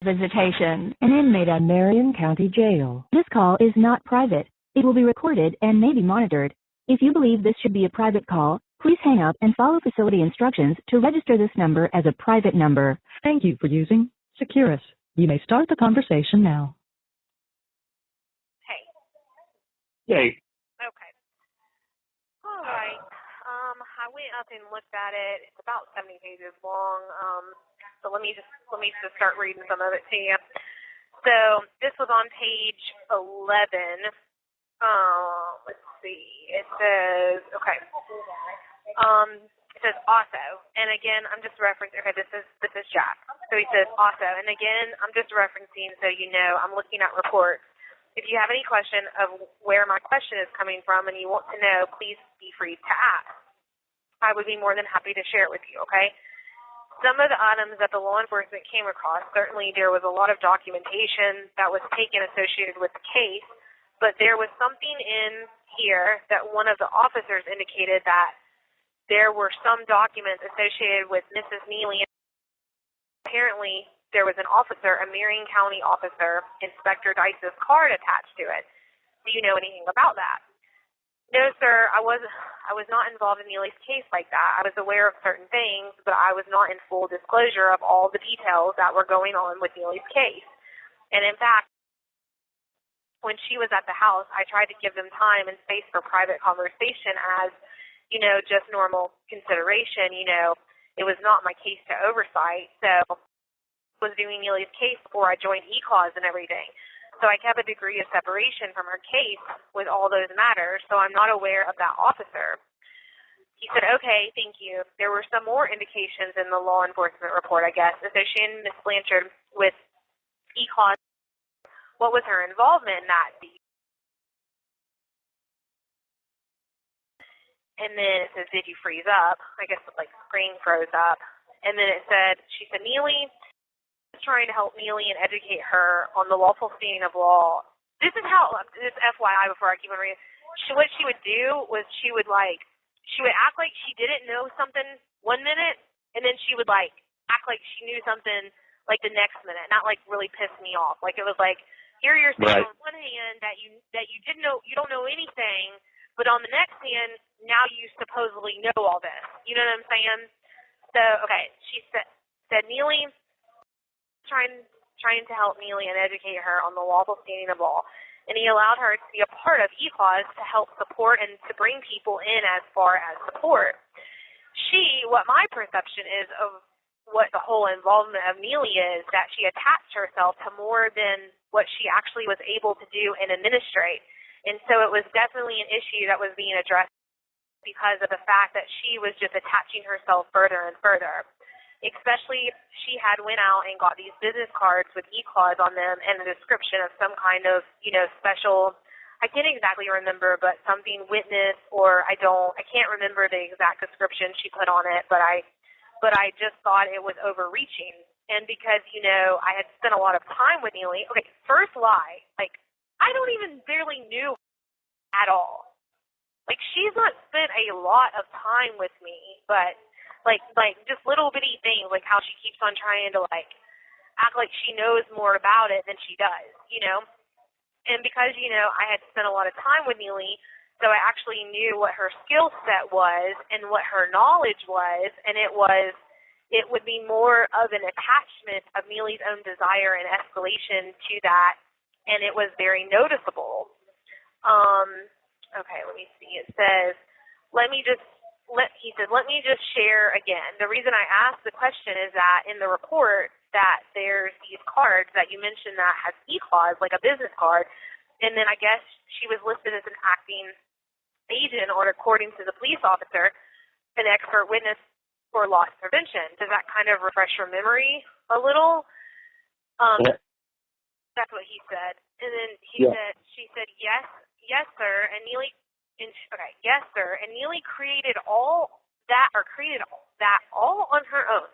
Visitation. An inmate at Marion County Jail. This call is not private. It will be recorded and may be monitored. If you believe this should be a private call, please hang up and follow facility instructions to register this number as a private number. Thank you for using Securus. You may start the conversation now. Hey. Yay. Okay. All right. I went up and looked at it. It's about 70 pages long. So let me just start reading some of it to you. So this was on page 11. Let's see. It says it says also, and again I'm just referencing. Okay, this is Jack. So he says also, and again I'm just referencing so you know I'm looking at reports. If you have any question of where my question is coming from and you want to know, please be free to ask. I would be more than happy to share it with you, okay? Some of the items that the law enforcement came across, certainly there was a lot of documentation that was taken associated with the case, but there was something in here that one of the officers indicated that there were some documents associated with Mrs. Neely. Apparently, there was an officer, a Marion County officer, Inspector Dice's card attached to it. Do you know anything about that? No, sir, I was not involved in Neely's case like that. I was aware of certain things, but I was not in full disclosure of all the details that were going on with Neely's case. And in fact, when she was at the house, I tried to give them time and space for private conversation as, you know, just normal consideration. You know, it was not my case to oversight, so I was doing Neely's case before I joined E-Cause and everything. So I kept a degree of separation from her case with all those matters, so I'm not aware of that officer. He said, okay, thank you. There were some more indications in the law enforcement report, I guess, associating Ms. Blanchard with E-Cause. What was her involvement in that? And then it says, did you freeze up? I guess like screen froze up. And then it said, she said, Neely was trying to help Neely and educate her on the lawful standing of law. This is how, this FYI before I keep on reading. What she would do was she would act like she didn't know something one minute, and then she would like act like she knew something like the next minute, not like really piss me off. Like it was like, here you're saying on one hand that you didn't know, you don't know anything, but on the next hand, now you supposedly know all this. You know what I'm saying? So, okay, she said Neely trying to help Neely and educate her on the lawful standing of law, and he allowed her to be a part of E-Cause to help support and to bring people in as far as support. What my perception is of what the whole involvement of Neely is, that she attached herself to more than what she actually was able to do and administrate. And so it was definitely an issue that was being addressed because of the fact that she was just attaching herself further and further. Especially she had went out and got these business cards with E-Clause on them and a description of some kind of, you know, special, I can't exactly remember, but something witness, or I can't remember the exact description she put on it, but I just thought it was overreaching. And because, you know, I had spent a lot of time with Neely, okay, first lie, like, I don't even barely knew at all. Like, she's not spent a lot of time with me, but, like just little bitty things, like how she keeps on trying to, like, act like she knows more about it than she does, you know? And because, you know, I had spent a lot of time with Neely, so I actually knew what her skill set was and what her knowledge was, and it would be more of an attachment of Neely's own desire and escalation to that, and it was very noticeable. Okay, let me see. It says, let me just share again. The reason I asked the question is that in the report that there's these cards that you mentioned that has E-Clause, like a business card, and then I guess she was listed as an acting agent, or according to the police officer, an expert witness for loss prevention. Does that kind of refresh your memory a little? Yeah. That's what he said. And then she said, yes, sir. And Neely, yes, sir. And Neely created all that all on her own.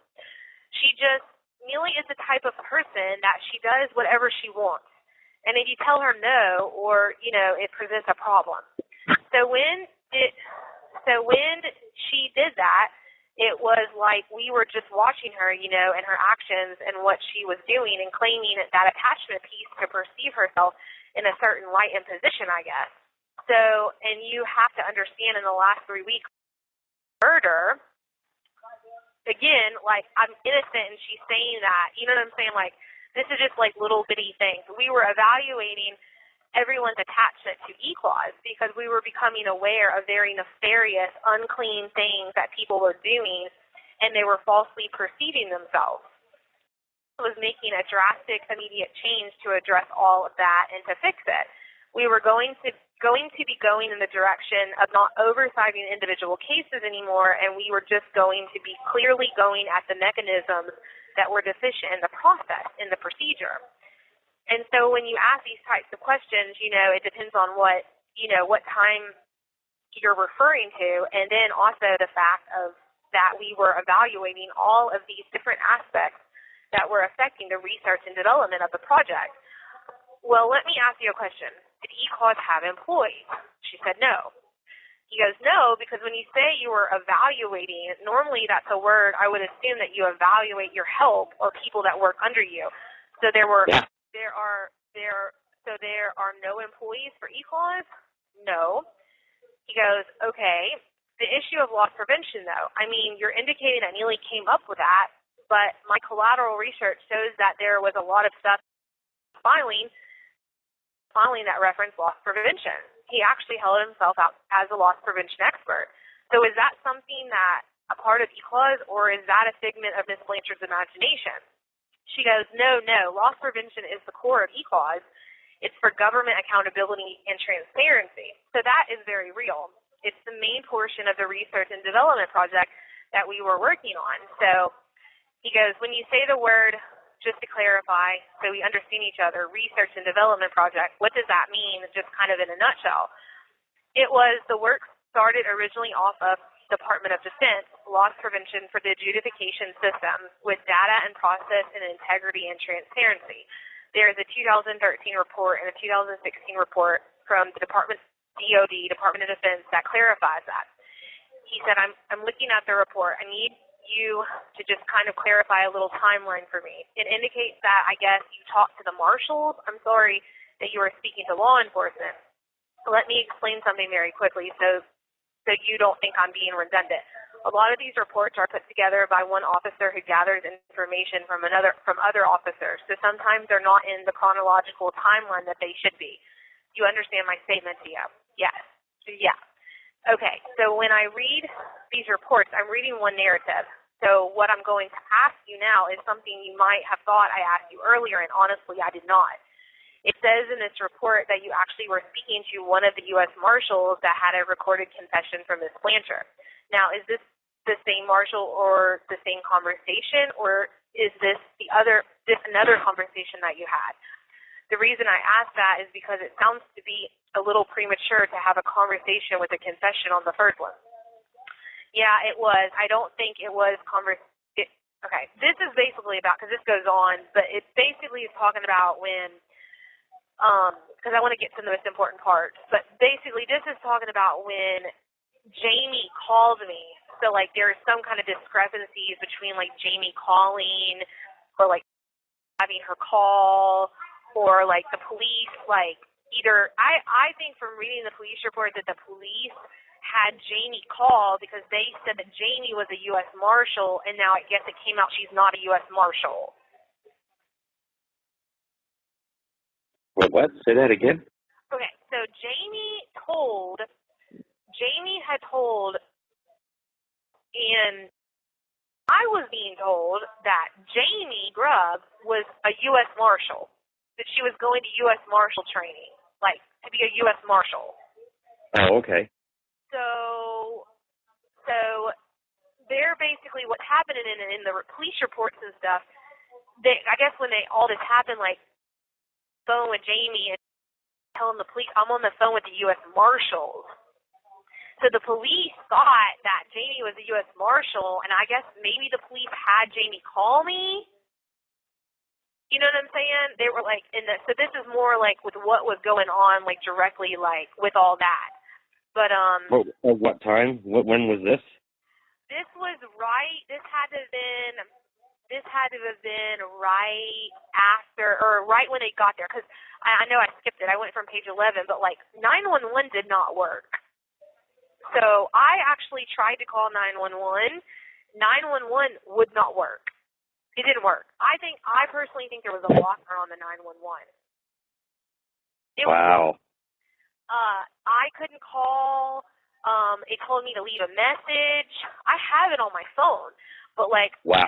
Neely is the type of person that she does whatever she wants. And if you tell her no, or, you know, it presents a problem. So when she did that, it was like we were just watching her, you know, and her actions and what she was doing and claiming that attachment piece to perceive herself in a certain light and position, I guess. So, and you have to understand in the last 3 weeks, murder, again, like, I'm innocent and she's saying that, you know what I'm saying? Like, this is just like little bitty things. We were evaluating everyone's attachment to E-Clause because we were becoming aware of very nefarious, unclean things that people were doing, and they were falsely perceiving themselves. It was making a drastic, immediate change to address all of that and to fix it. We were going to be going in the direction of not oversighting individual cases anymore, and we were just going to be clearly going at the mechanisms that were deficient in the process, in the procedure. And so when you ask these types of questions, you know, it depends on what time you're referring to, and then also the fact of that we were evaluating all of these different aspects that were affecting the research and development of the project. Well, let me ask you a question. Did E-Clause have employees? She said no. He goes, no, because when you say you were evaluating, normally that's a word, I would assume that you evaluate your help or people that work under you. So there are no employees for E-Clause? No. He goes, okay. The issue of loss prevention, though, I mean, you're indicating that Neely came up with that, but my collateral research shows that there was a lot of stuff filing that referenced loss prevention. He actually held himself out as a loss prevention expert. So is that something that a part of E-Clause, or is that a figment of Ms. Blanchard's imagination? She goes, no, loss prevention is the core of E-Clause. It's for government accountability and transparency. So that is very real. It's the main portion of the research and development project that we were working on. So he goes, when you say the word, just to clarify, so we understand each other, research and development project, what does that mean, just kind of in a nutshell? It was the work started originally off of Department of Defense, loss prevention for the adjudication system with data and process and integrity and transparency. There is a 2013 report and a 2016 report from the DoD, Department of Defense, that clarifies that. He said, I'm looking at the report. I need you to just kind of clarify a little timeline for me. It indicates that, I guess, you talked to the marshals. I'm sorry that you were speaking to law enforcement. Let me explain something very quickly so you don't think I'm being redundant. A lot of these reports are put together by one officer who gathers information from other officers. So sometimes they're not in the chronological timeline that they should be. Do you understand my statement to you? Yes. Yeah. Okay. So when I read these reports, I'm reading one narrative. So what I'm going to ask you now is something you might have thought I asked you earlier, and honestly, I did not. It says in this report that you actually were speaking to one of the U.S. Marshals that had a recorded confession from Ms. Blanchard. Now, is this the same marshal or the same conversation, or is this another conversation that you had? The reason I ask that is because it sounds to be a little premature to have a conversation with a confession on the first one. Yeah, it was. I don't think it was okay, this is basically about, because this goes on, but it basically is talking about when, because I want to get to the most important part, but basically this is talking about when Jamie called me. So, like, there's some kind of discrepancies between, like, Jamie calling or, like, having her call or, like, the police, like, either, I think from reading the police report that the police had Jamie call because they said that Jamie was a U.S. Marshal, and now I guess it came out she's not a U.S. Marshal. What? Say that again? Okay, so Jamie had told, and I was being told that Jamie Grubb was a U.S. Marshal, that she was going to U.S. Marshal training, like to be a U.S. Marshal. Oh, okay. So they're basically what's happening in the police reports and stuff. I guess when all this happened, like phone with Jamie and telling the police, I'm on the phone with the U.S. Marshals. So the police thought that Jamie was a U.S. Marshal, and I guess maybe the police had Jamie call me. You know what I'm saying? They were like, so this is more like with what was going on, like directly, like with all that. But What time? When was this? This was This had to have been right after, or right when they got there, because I know I skipped it. I went from page 11, but, like, 911 did not work. So I actually tried to call 911. 911 would not work. It didn't work. I personally think there was a blocker on the 911. Wow. I couldn't call. It told me to leave a message. I have it on my phone, but, like, wow.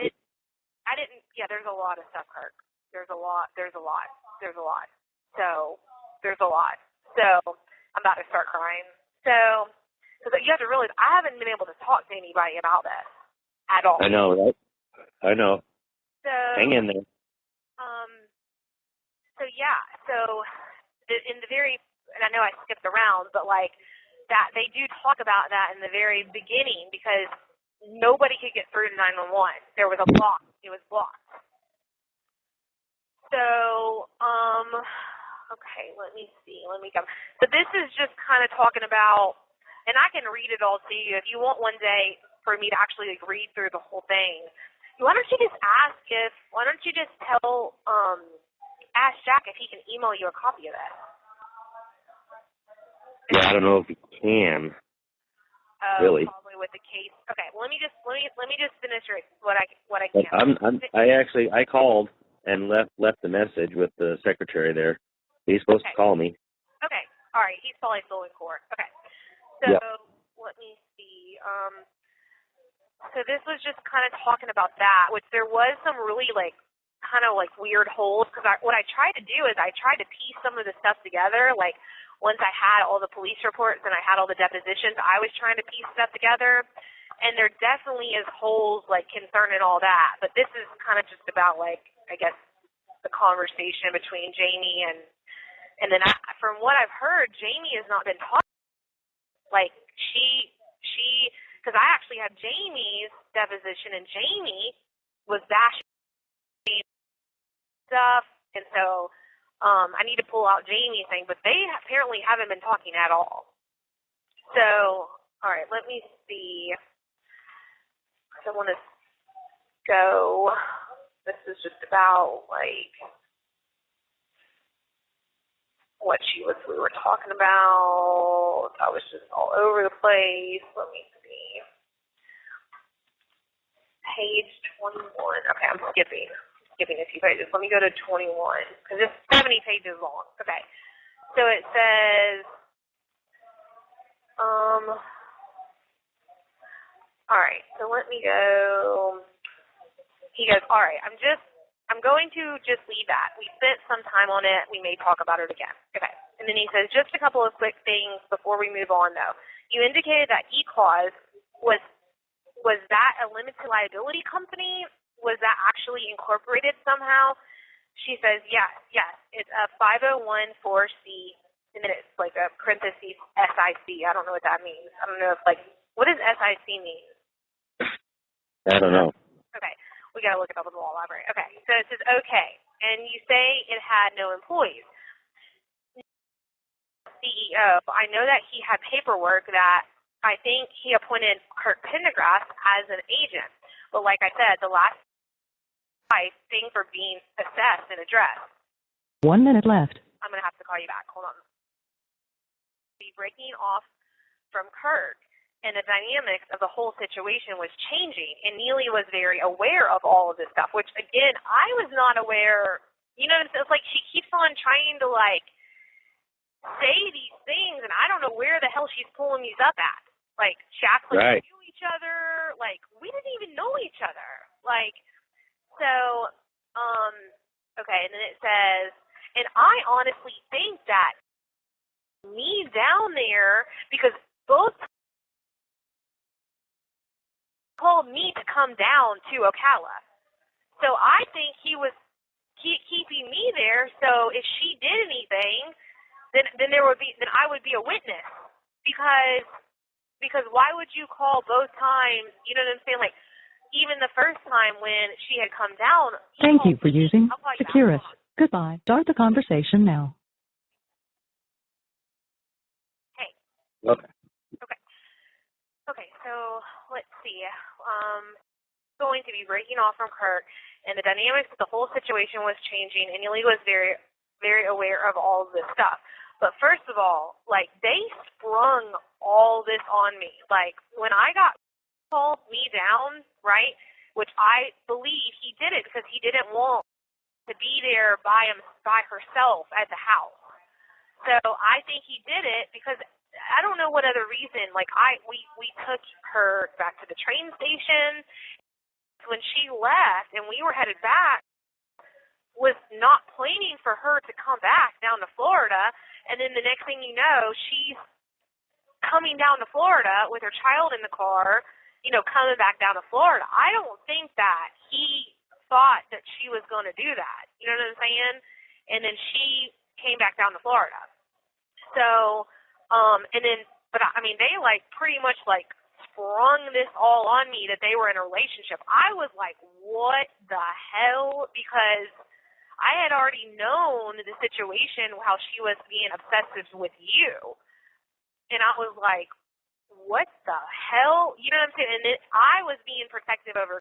I didn't. Yeah, there's a lot of stuff, Kirk. There's a lot. So there's a lot. So I'm about to start crying. So, because you have to realize, I haven't been able to talk to anybody about this at all. I know, right? I know. So hang in there. So yeah. So in the very, and I know I skipped around, but like that, they do talk about that in the very beginning because nobody could get through to 911. There was a block. It was blocked. So, okay, let me see. Let me go. So this is just kind of talking about, and I can read it all to you if you want one day for me to actually like read through the whole thing. Why don't you just tell, ask Jack if he can email you a copy of that? Yeah, I don't know if he can. Really. Probably with the case. Okay, well, let me just finish what I can. I called and left the message with the secretary there. He's supposed to call me. Okay. All right. He's probably still in court. Okay. So yep. Let me see. So this was just kind of talking about that, which there was some really kind of weird holes because what I tried to do is I tried to piece some of the stuff together. Like once I had all the police reports and I had all the depositions, I was trying to piece stuff together. And there definitely is holes concerning all that. But this is kind of just about I guess the conversation between Jamie and then from what I've heard, Jamie has not been talking. She because I actually had Jamie's deposition and Jamie was bashing stuff, and so I need to pull out Jamie's thing, but they apparently haven't been talking at all. So, all right, let me see. I want to go. This is just about what we were talking about. I was just all over the place. Let me see. Page 21. Okay, I'm skipping a few pages. Let me go to 21 because it's 70 pages long. Okay. So it says, all right, so let me go. He goes, all right, I'm going to just leave that. We spent some time on it. We may talk about it again. Okay. And then he says, just a couple of quick things before we move on, though. You indicated that E-Clause was that a limited liability company? Was that actually incorporated somehow? She says, yes. It's a 501(4)(c), and then it's like a parentheses SIC. I don't know what that means. I don't know if what does SIC mean? I don't know. Okay. We got to look it up in the law library. Okay. So it says, okay. And you say it had no employees. CEO, I know that he had paperwork that I think he appointed Kurt Pendergrass as an agent. But like I said, the last thing for being assessed and addressed. 1 minute left. I'm going to have to call you back. Hold on. Be breaking off from Kurt. And the dynamics of the whole situation was changing, and Neely was very aware of all of this stuff, which, again, I was not aware. You know, it's like she keeps on trying to, say these things, and I don't know where the hell she's pulling these up at. She acts like right. we knew each other. We didn't even know each other. Okay, and then it says, and I honestly think that me down there, because both called me to come down to Ocala. So I think he was keeping me there. So if she did anything, then I would be a witness because why would you call both times? You know what I'm saying? Even the first time when she had come down. Thank you for using Securus. Goodbye. Start the conversation now. Hey. Okay. Okay. So let's see. going to be breaking off from Kirk, and the dynamics of the whole situation was changing, and Neely was very, very aware of all of this stuff. But first of all, like, they sprung all this on me. Like, when I got called me down, right, which I believe he did it because he didn't want to be there by herself at the house. So I think he did it because I don't know what other reason. Like, we took her back to the train station. When she left and we were headed back, was not planning for her to come back down to Florida, and then the next thing you know, she's coming down to Florida with her child in the car, you know, coming back down to Florida. I don't think that he thought that she was going to do that. You know what I'm saying? And then she came back down to Florida. So, but I mean, they like pretty much like sprung this all on me that they were in a relationship. I was like, what the hell? Because I had already known the situation, how she was being obsessive with you. And I was like, what the hell? You know what I'm saying? And then I was being protective over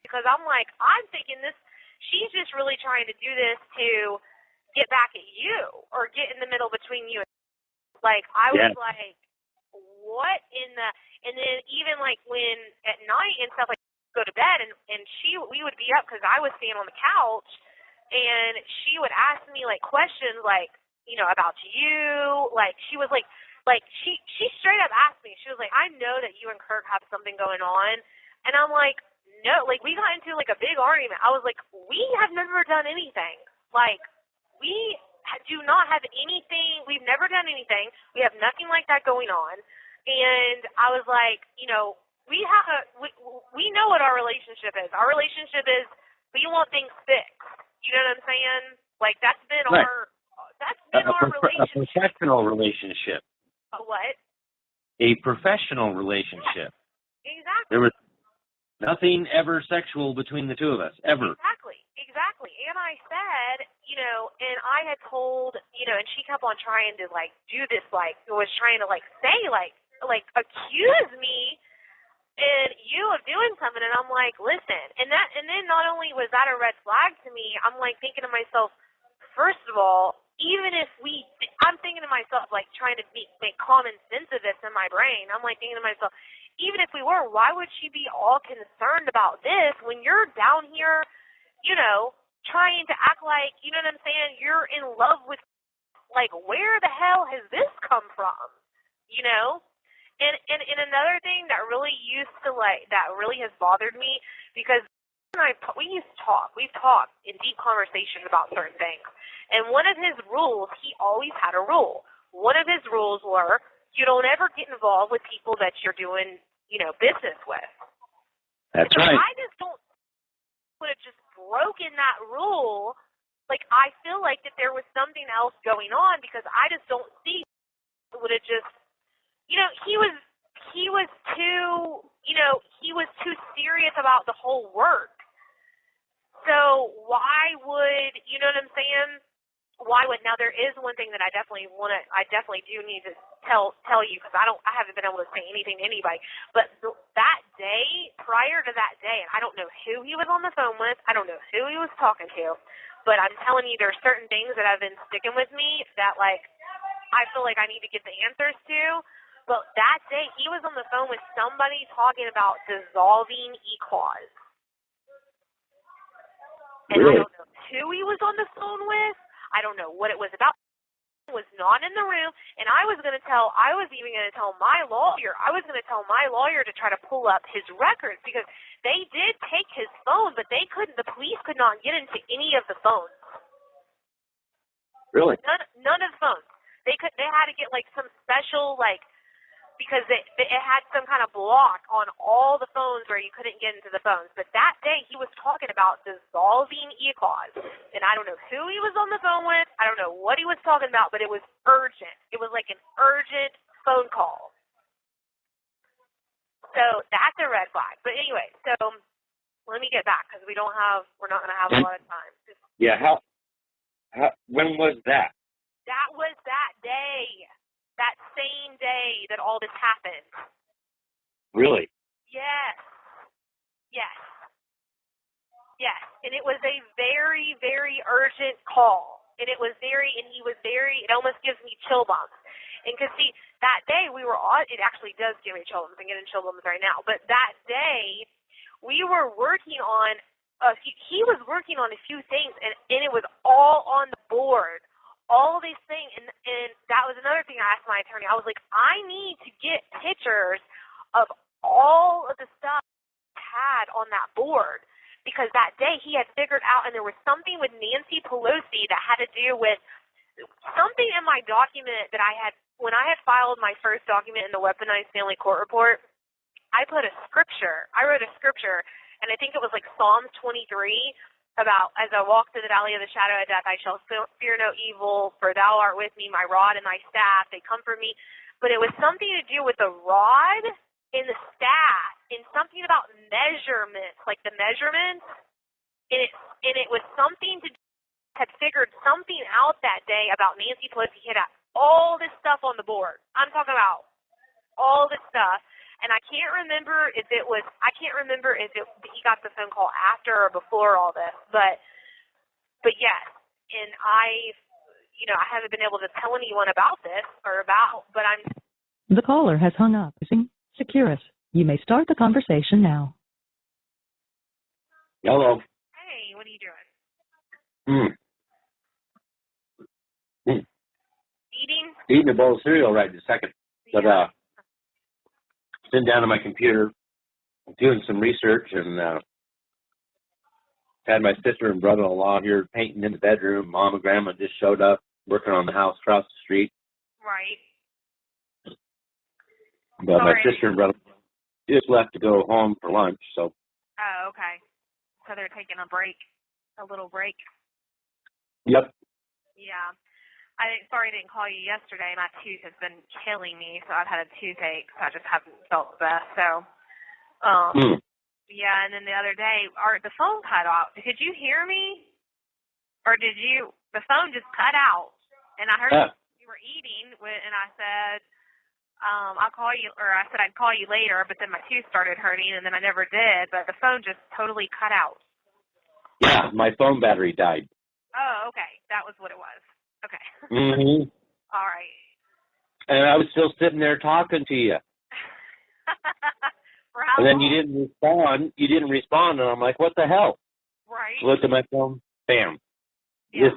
because I'm like, I'm thinking this, she's just really trying to do this to get back at you or get in the middle between you. Like, I was like, what in the, and then even like when at night and stuff, like, go to bed and we would be up because I was staying on the couch. And she would ask me, like, questions, like, you know, about you. Like, she was, like she straight up asked me. She was like, I know that you and Kirk have something going on. And I'm like, no. Like, we got into, like, a big argument. I was like, we have never done anything. Like, we do not have anything. We've never done anything. We have nothing like that going on. And I was like, you know, we know what our relationship is. Our relationship is we want things fixed. You know what I'm saying? Like, that's been right. our relationship. A professional relationship. A what? A professional relationship. Exactly. There was nothing ever sexual between the two of us, ever. Exactly. And I said, you know, and I had told, you know, and she kept on trying to, like, do this, like, was trying to, like, say, like, accuse me and you of doing something, and I'm like, listen, and then not only was that a red flag to me, I'm like thinking to myself, first of all, even if I'm thinking to myself, like, trying to make common sense of this in my brain. I'm like thinking to myself, even if we were, why would she be all concerned about this when you're down here, you know, trying to act like, you know what I'm saying, you're in love with, like, where the hell has this come from, you know? And another thing that really has bothered me, because we've talked in deep conversations about certain things. And one of his rules, he always had a rule. One of his rules were, you don't ever get involved with people that you're doing, you know, business with. That's so right. I just don't would have just broken that rule. Like, I feel like that there was something else going on because I just don't see it would have just, you know, he was too serious about the whole work. So why would, you know what I'm saying? Now there is one thing that I definitely do need to tell you because I haven't been able to say anything to anybody. But that day, prior to that day, and I don't know who he was on the phone with, I don't know who he was talking to, but I'm telling you, there's certain things that have been sticking with me that, like, I feel like I need to get the answers to. But that day, he was on the phone with somebody talking about dissolving E-clause. And Really? I don't know who he was on the phone with. I don't know what it was about. He was not in the room. And I was even going to tell my lawyer. I was going to tell my lawyer to try to pull up his records because they did take his phone, but the police could not get into any of the phones. Really? None of the phones. They had to get, like, some special, like, because it had some kind of block on all the phones where you couldn't get into the phones. But that day, he was talking about dissolving E-clause. And I don't know who he was on the phone with. I don't know what he was talking about, but it was urgent. It was like an urgent phone call. So that's a red flag. But anyway, so let me get back because we're not going to have a lot of time. Yeah, when was that? That was that day. That same day that all this happened. Really? Yes. Yes, and it was a very, very urgent call. And he was very, it almost gives me chill bumps. And because, see, that day we were on, it actually does give me chill bumps. I'm getting chill bumps right now. But that day, we were working on, he was working on a few things, and it was all on the board. All these things, and that was another thing I asked my attorney. I was like, I need to get pictures of all of the stuff had on that board. Because that day he had figured out, and there was something with Nancy Pelosi that had to do with something in my document that I had, when I had filed my first document in the Weaponized Family Court Report, I wrote a scripture, and I think it was like Psalms 23, about, as I walk through the valley of the shadow of death, I shall fear no evil, for thou art with me, my rod and thy staff, they comfort me. But it was something to do with the rod and the staff, and something about measurements, like the measurements, and it was something to, had figured something out that day about Nancy Pelosi. He had all this stuff on the board. I'm talking about all this stuff, and I can't remember if he got the phone call after or before all this, but yes, and I haven't been able to tell anyone about this but I'm. The caller has hung up. Securus. You may start the conversation now. Hello. Hey, what are you doing? Eating a bowl of cereal right this second. But sitting down on my computer, doing some research, and had my sister and brother-in-law here painting in the bedroom. Mom and Grandma just showed up working on the house across the street. Right. But my sister and brother just left to go home for lunch, so. Oh, okay. So they're taking a little break. Yep. Yeah. Sorry I didn't call you yesterday. My tooth has been killing me, so I've had a toothache, so I just haven't felt the best. So, yeah, and then the other day, the phone cut off. Could you hear me? Or the phone just cut out, and I heard you were eating, and I said, I'll call you, or I said I'd call you later, but then my tooth started hurting, and then I never did, but the phone just totally cut out. Yeah, my phone battery died. Oh, okay. That was what it was. Okay. Mm-hmm. All right. And I was still sitting there talking to you. For how long? And then you didn't respond, and I'm like, what the hell? Right. Looked at my phone, bam. Yeah.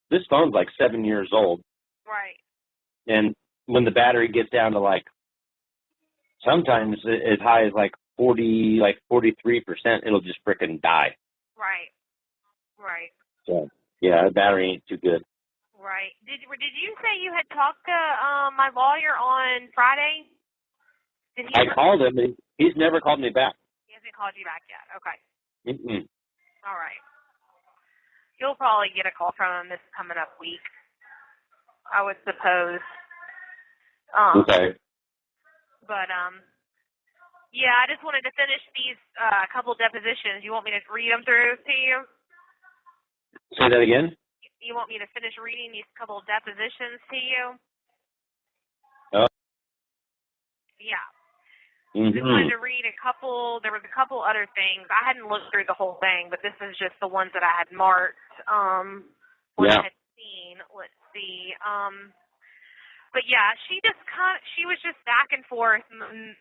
This phone's like 7 years old. Right. And when the battery gets down to like, sometimes as high as like 43%, it'll just frickin' die. Right. Right. So, yeah, the battery ain't too good. Right. Did you say you had talked to my lawyer on Friday? I called him, and he's never called me back. He hasn't called you back yet. Okay. Mm-mm. All right. You'll probably get a call from him this coming up week, I would suppose. Okay. But, yeah, I just wanted to finish these couple depositions. You want me to read them through to you? Say that again? You want me to finish reading these couple depositions to you? Oh. Yeah. Mm-hmm. Just wanted to read there was a couple other things. I hadn't looked through the whole thing, but this is just the ones that I had marked, I had seen. Let's see. But yeah, she was just back and forth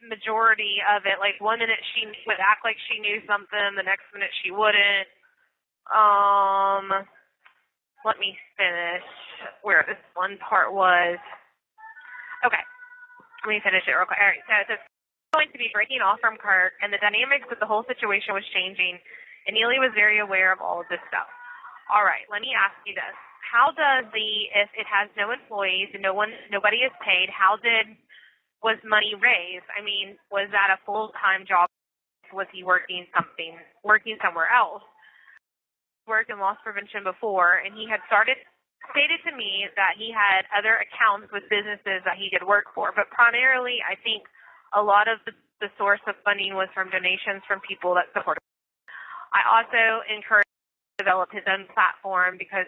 majority of it. Like 1 minute she would act like she knew something, the next minute she wouldn't. Let me finish where this one part was. Okay, let me finish it real quick. All right, so it's going to be breaking off from Kirk, and the dynamics of the whole situation was changing, and Neely was very aware of all of this stuff. All right, let me ask you this. How does if it has no employees and nobody is paid, was money raised? I mean, was that a full-time job? Was he working somewhere else? Worked in loss prevention before, and he had stated to me that he had other accounts with businesses that he did work for, but primarily I think a lot of the source of funding was from donations from people that supported him. I also encouraged him to develop his own platform because,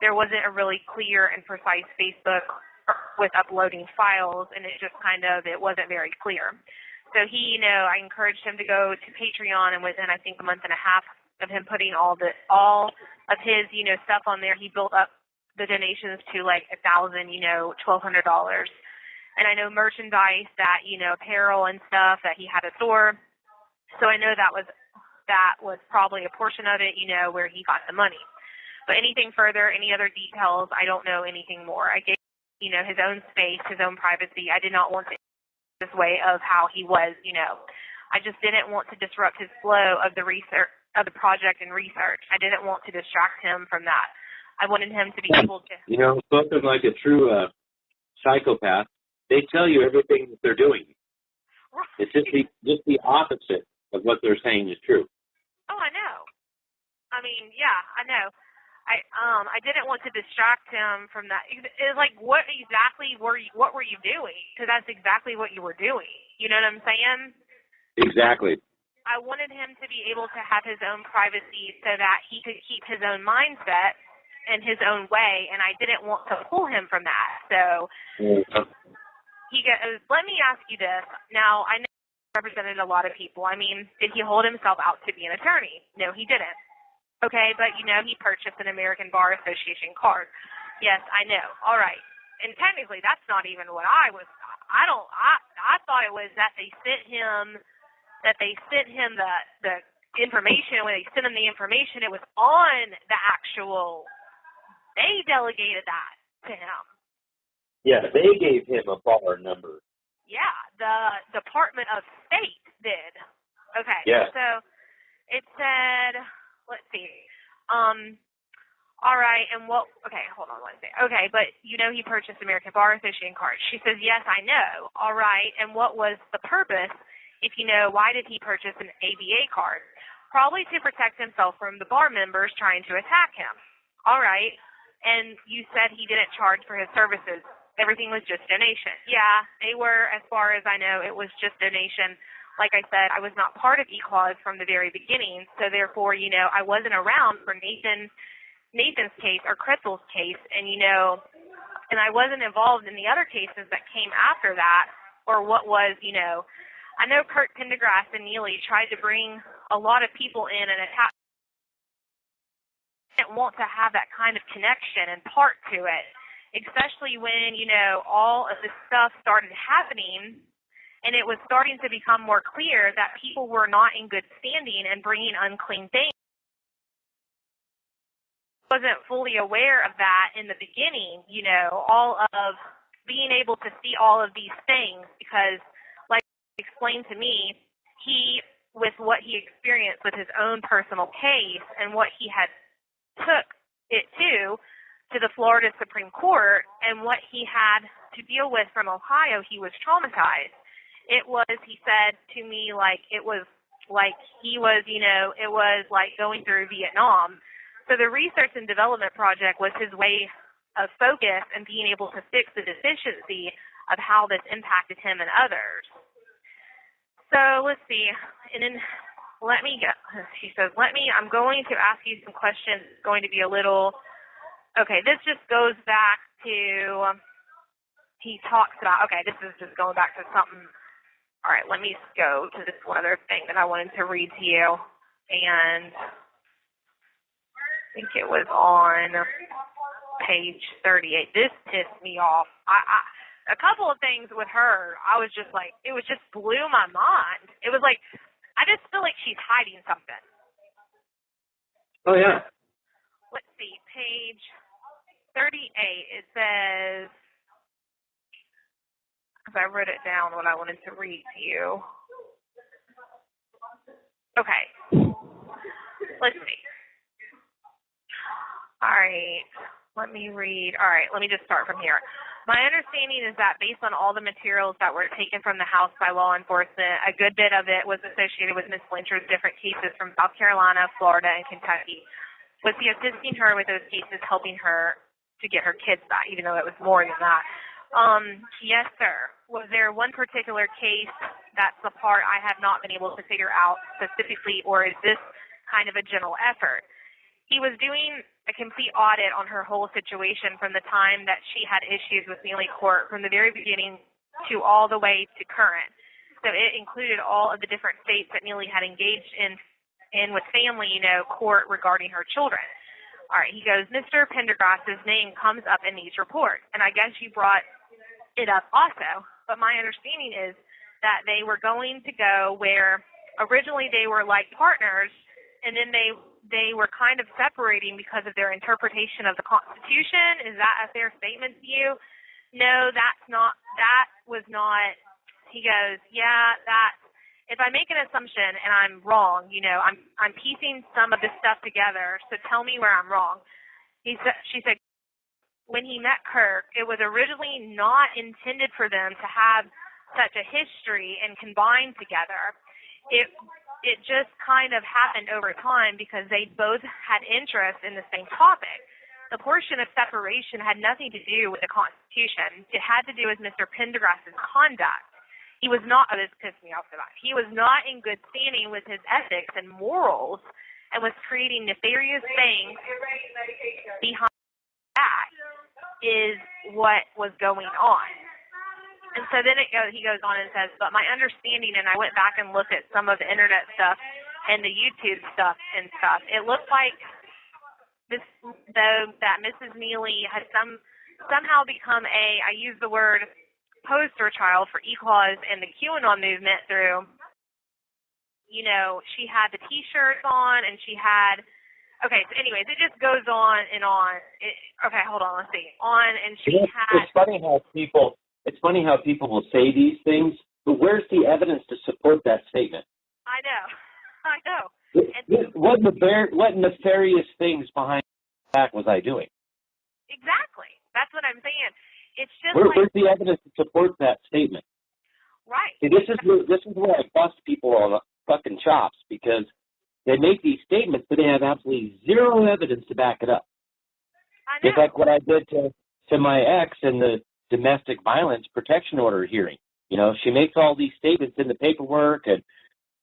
there wasn't a really clear and precise Facebook with uploading files, and it wasn't very clear. So he, I encouraged him to go to Patreon, and within, I think, a month and a half of him putting all of his, stuff on there, he built up the donations to like $1,000, $1,200. And I know merchandise that, apparel and stuff that he had a store. So I know that was probably a portion of it, where he got the money. But anything further, any other details, I don't know anything more. I gave, his own space, his own privacy. I did not want to this way of how he was, I just didn't want to disrupt his flow of the research, of the project and research. I didn't want to distract him from that. I wanted him to be able to. Something like a true psychopath, they tell you everything that they're doing. Right. It's just the opposite of what they're saying is true. Oh, I know. I mean, yeah, I know. I didn't want to distract him from that. It's like, what exactly were you doing? Because that's exactly what you were doing. You know what I'm saying? Exactly. I wanted him to be able to have his own privacy so that he could keep his own mindset and his own way, and I didn't want to pull him from that. So he goes, let me ask you this. Now, I know he represented a lot of people. I mean, did he hold himself out to be an attorney? No, he didn't. Okay, but, he purchased an American Bar Association card. Yes, I know. All right. And technically, that's not even what I thought it was that they sent him the information. When they sent him the information, it was on the actual, they delegated that to him. Yeah, they gave him a bar number. Yeah, the Department of State did. Okay, yeah. So it said, let's see. All right, and okay, hold on one second. Okay, but he purchased American Bar Association cards. She says, yes, I know. All right, and what was the purpose? If you know, why did he purchase an ABA card? Probably to protect himself from the bar members trying to attack him. All right, and you said he didn't charge for his services. Everything was just donation. Yeah, they were, as far as I know, it was just donation. Like I said, I was not part of E-Clause from the very beginning, so therefore, I wasn't around for Nathan's case or Kretzel's case, and and I wasn't involved in the other cases that came after that, or what was, I know Kurt Pendergrass and Neely tried to bring a lot of people in and attack. I didn't want to have that kind of connection and part to it, especially when, all of this stuff started happening. And it was starting to become more clear that people were not in good standing and bringing unclean things. I wasn't fully aware of that in the beginning, all of being able to see all of these things, because, like he explained to me, with what he experienced with his own personal case and what he had took it to the Florida Supreme Court and what he had to deal with from Ohio, he was traumatized. It was, he said to me, like it was like he was, it was like going through Vietnam. So the research and development project was his way of focus and being able to fix the deficiency of how this impacted him and others. So let's see. And then she says, I'm going to ask you some questions. It's going to be a little, okay, this just goes back to, he talks about, okay, this is just going back to something. All right, let me go to this one other thing that I wanted to read to you. And I think it was on page 38. This pissed me off. A couple of things with her, I was just like, it was just blew my mind. It was like, I just feel like she's hiding something. Oh, yeah. Let's see, page 38, it says, because I wrote it down what I wanted to read to you. Okay. Let's see. All right. Let me read. All right. Let me just start from here. My understanding is that based on all the materials that were taken from the house by law enforcement, a good bit of it was associated with Ms. Lynch's different cases from South Carolina, Florida, and Kentucky. Was he assisting her with those cases, helping her to get her kids back, even though it was more than that? Yes, sir. Was there one particular case that's the part I have not been able to figure out specifically, or is this kind of a general effort? He was doing a complete audit on her whole situation from the time that she had issues with Neely Court from the very beginning to all the way to current. So it included all of the different states that Neely had engaged in with family, court regarding her children. All right, he goes, Mr. Pendergrass's name comes up in these reports. And I guess you brought it up also. But my understanding is that they were going to go where originally they were like partners, and then they were kind of separating because of their interpretation of the Constitution. Is that a fair statement to you? No, that was not. He goes, yeah, if I make an assumption and I'm wrong, I'm piecing some of this stuff together, so tell me where I'm wrong. She said, when he met Kirk, it was originally not intended for them to have such a history and combine together. It just kind of happened over time because they both had interest in the same topic. The portion of separation had nothing to do with the Constitution. It had to do with Mr. Pendergrass's conduct. He was not, this pissed me off so much, he was not in good standing with his ethics and morals and was creating nefarious things behind that is what was going on. And so then he goes on and says, but my understanding, and I went back and looked at some of the internet stuff and the YouTube stuff and stuff, it looked like that Mrs. Neely had somehow become I use the word poster child for E-Clause and the QAnon movement through, she had the T-shirts on and she had, okay, so anyways, it just goes on and on. Okay, hold on, let's see. It's funny how people will say these things, but where's the evidence to support that statement? I know. What nefarious things behind that was I doing? Exactly. That's what I'm saying. It's just where's the evidence to support that statement? Right. See, this is where I bust people on the fucking chops, because they make these statements, but they have absolutely zero evidence to back it up. I know. Just like what I did to my ex in the domestic violence protection order hearing. She makes all these statements in the paperwork and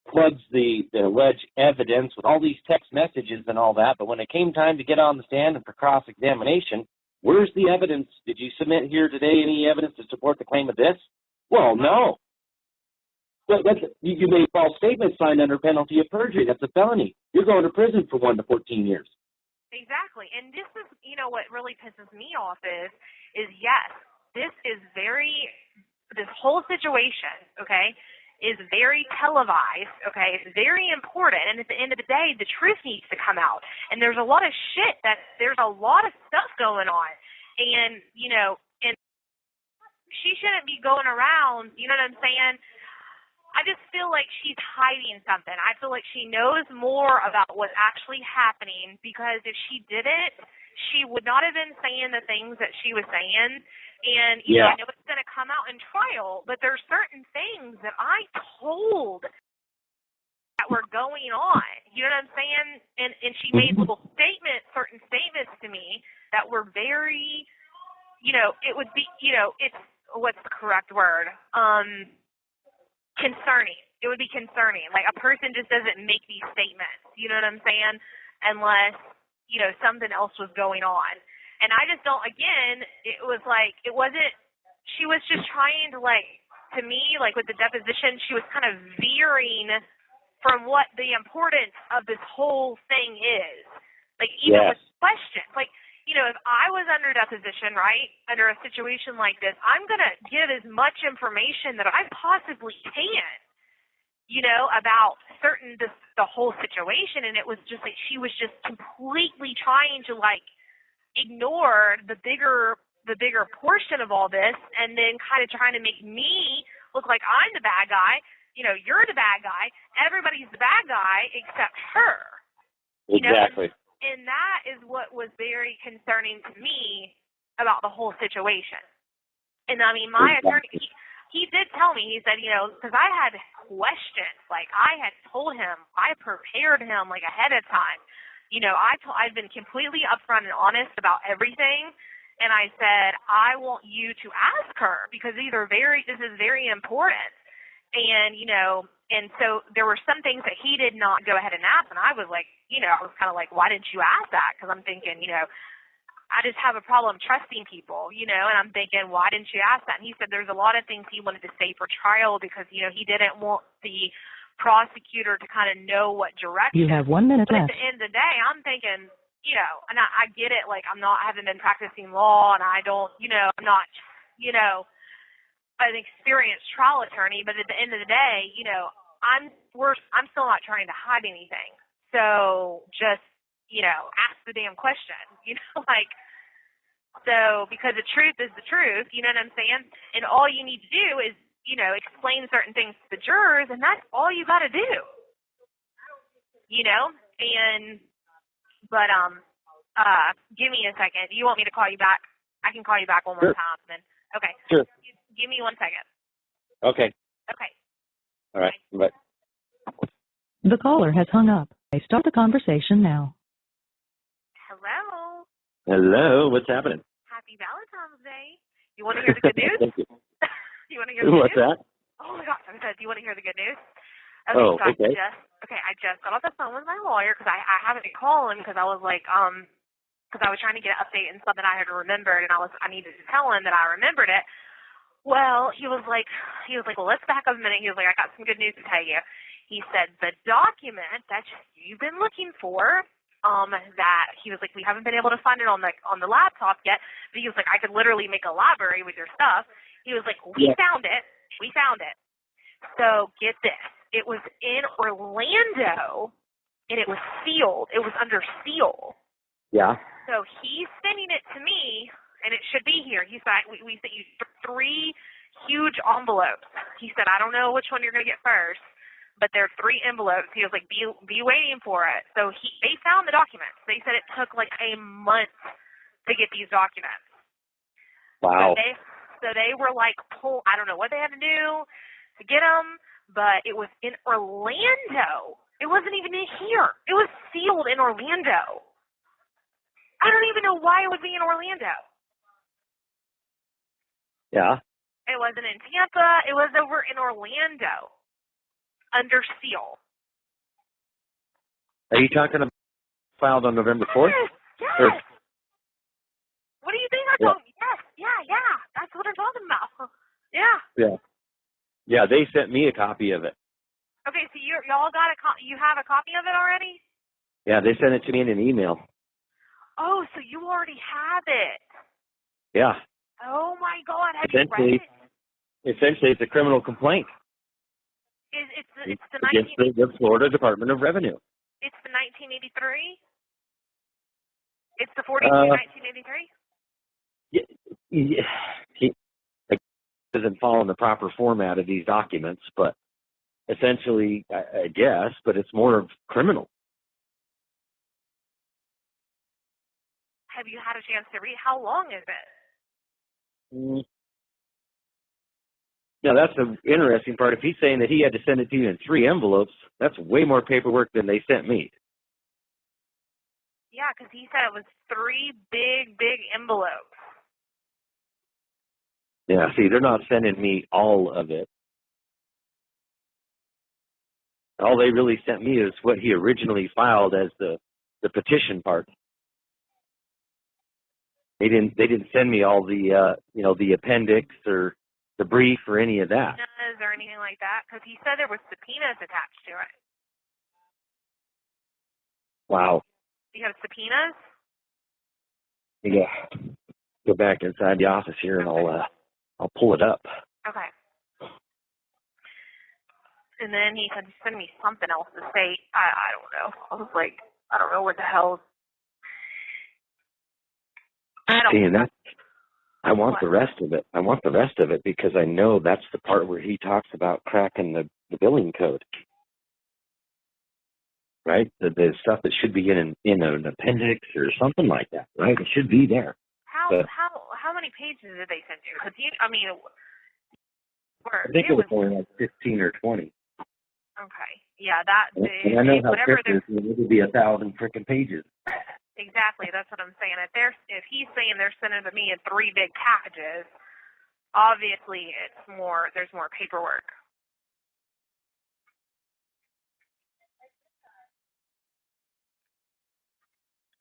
plugs the alleged evidence with all these text messages and all that, but when it came time to get on the stand and for cross-examination, where's the evidence? Did you submit here today any evidence to support the claim of this? Well, no. You made false statements signed under penalty of perjury. That's a felony. You're going to prison for 1 to 14 years. Exactly. And this is, what really pisses me off is yes, this whole situation, okay, is very televised, okay? It's very important. And at the end of the day, the truth needs to come out. And there's a lot of there's a lot of stuff going on. And, and she shouldn't be going around, you know what I'm saying? I just feel like she's hiding something. I feel like she knows more about what's actually happening, because if she didn't, she would not have been saying the things that she was saying. And, I know it's going to come out in trial, but there's certain things that I told that were going on. You know what I'm saying? And she made certain statements to me that were very, it would be, it's, what's the correct word? Concerning. It would be concerning. Like, a person just doesn't make these statements, you know what I'm saying, unless, something else was going on. And I just don't, again, it was like, it wasn't, she was just trying to, to me, with the deposition, she was kind of veering from what the importance of this whole thing is. Even with questions. If I was under deposition, right, under a situation like this, I'm going to give as much information that I possibly can, about the whole situation. And it was just she was just completely trying to, ignore the bigger portion of all this, and then kind of trying to make me look like I'm the bad guy. You're the bad guy. Everybody's the bad guy except her. Exactly. And that is what was very concerning to me about the whole situation. And I mean, my attorney, he did tell me, he said, because I had questions, I had told him, I prepared him ahead of time. I've been completely upfront and honest about everything. And I said, I want you to ask her, because this is very important. And, and so there were some things that he did not go ahead and ask. And I was I was kind of why didn't you ask that? Because I'm thinking, I just have a problem trusting people, you know, and I'm thinking, why didn't you ask that? And he said there's a lot of things he wanted to say for trial because, you know, he didn't want the prosecutor to kind of know what direction. You have 1 minute But left. at the end of the day, I'm thinking, you know, and I get it, like I haven't been practicing law and I don't, you know, I'm not, you know, an experienced trial attorney, but at the end of the day, you know, I'm still not trying to hide anything. So just, you know, ask the damn question, you know, like, so because the truth is the truth, you know what I'm saying? And all you need to do is, you know, explain certain things to the jurors, and that's all you got to do, you know? But give me a second. Do you want me to call you back? I can call you back one more time. Then, okay. Sure. Give me 1 second. Okay. Okay. All right. Bye. The caller has hung up. Start the conversation now. Hello. Hello. What's happening? Happy Valentine's Day. You want to hear the good news? Thank you. You want to hear the good What's news? that? Oh my gosh! I said, do you want to hear the good news? Oh, so okay. I just got off the phone with my lawyer because I haven't been calling because I was like because I was trying to get an update and something I had remembered and I needed to tell him that I remembered it. Well, he was like, well, let's back up a minute. He was like, I got some good news to tell you. He said the document that you've been looking for, that he was like, we haven't been able to find it on the laptop yet. But he was like, I could literally make a library with your stuff. He was like, we found it. We found it. So get this. It was in Orlando, and it was sealed. It was under seal. Yeah. So he's sending it to me, and it should be here. He said, we sent you 3 huge envelopes. He said, I don't know which one you're going to get first, but there are 3 envelopes. He was like, be waiting for it. So they found the documents. They said it took like a month to get these documents. Wow. So they were like, I don't know what they had to do to get them, but it was in Orlando. It wasn't even in here. It was sealed in Orlando. I don't even know why it would be in Orlando. Yeah. It wasn't in Tampa. It was over in Orlando under seal. Are you talking about filed on November 4th? Yes. Or, what do you think I'm talking about? Yes. Yeah. That's what I'm talking about. Yeah. Yeah. Yeah, they sent me a copy of it. Okay, so y'all got you have a copy of it already? Yeah, they sent it to me in an email. Oh, so you already have it. Yeah. Oh my God! Have you read it? Essentially, it's a criminal complaint. It's the against the Florida Department of Revenue. It's the 1983. It's the 1983. Yeah. He doesn't follow in the proper format of these documents, but essentially, I guess, but it's more of criminal. Have you had a chance to read? How long is it? Now, that's the interesting part. If he's saying that he had to send it to you in 3 envelopes, that's way more paperwork than they sent me. Yeah, because he said it was 3 big envelopes. Yeah, see, they're not sending me all of it. All they really sent me is what he originally filed as the petition part. They didn't send me all the the appendix or the brief or any of that. Subpoenas or anything like that? Because he said there was subpoenas attached to it. Wow. Do you have subpoenas? Yeah. Go back inside the office here and I'll pull it up. Okay. And then he said, send me something else to say. I don't know. I was like, I don't know what the hell. I want the rest of it. I want the rest of it because I know that's the part where he talks about cracking the billing code. Right? The stuff that should be in an appendix or something like that, right? It should be there. How many pages did they send you? Because I think it was only like 15 or 20. Okay. Yeah, and I know how it would be 1,000 freaking pages. Exactly, that's what I'm saying. If he's saying they're sending to me in 3 big packages, obviously there's more paperwork.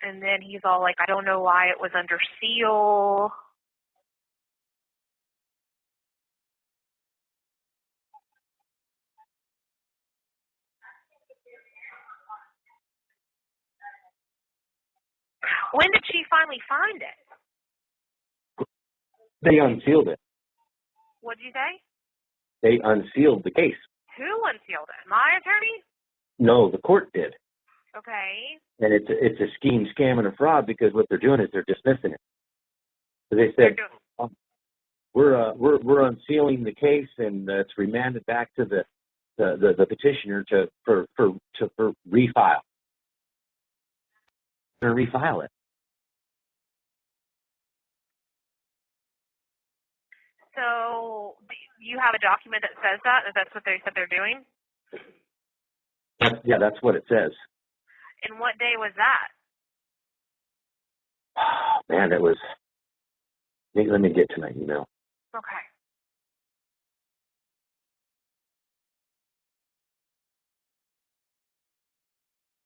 And then he's all like, I don't know why it was under seal. When did she finally find it? They unsealed it. What'd you say? They unsealed the case. Who unsealed it? My attorney? No, the court did. Okay. And it's a scheme, scam, and a fraud because what they're doing is they're dismissing it. So they said, we're unsealing the case and it's remanded back to the petitioner for refile. They're going to refile it. So you have a document that says that? That's what they said they're doing? That's what it says. And what day was that? Oh, man, it was. Let me get to my email. Okay.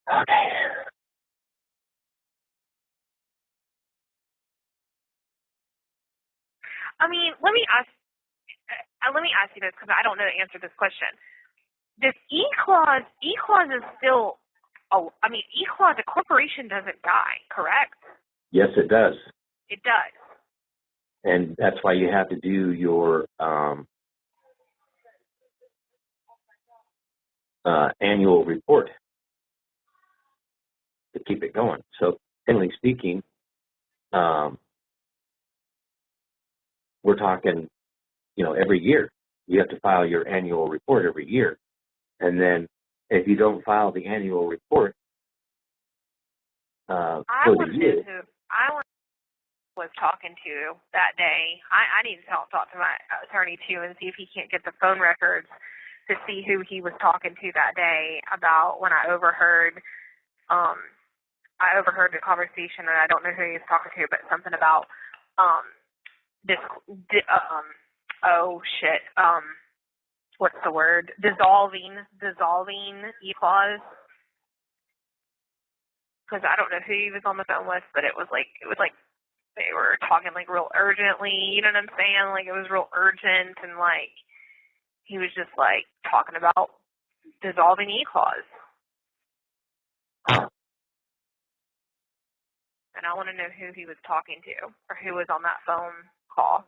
Okay. I mean, let me ask you this because I don't know the answer to this question. This E-clause is still, E-clause, a corporation doesn't die, correct? Yes, it does. It does. And that's why you have to do your annual report to keep it going. So, generally speaking, we're talking, every year. You have to file your annual report every year. And then if you don't file the annual report for the year. I was talking to that day. I need to talk to my attorney too and see if he can't get the phone records to see who he was talking to that day about when I overheard the conversation, and I don't know who he was talking to, but something about what's the word? Dissolving E-clause. Because I don't know who he was on the phone with, but it was like they were talking like real urgently. You know what I'm saying? Like it was real urgent, and like he was just like talking about dissolving E-clause. And I want to know who he was talking to or who was on that phone call.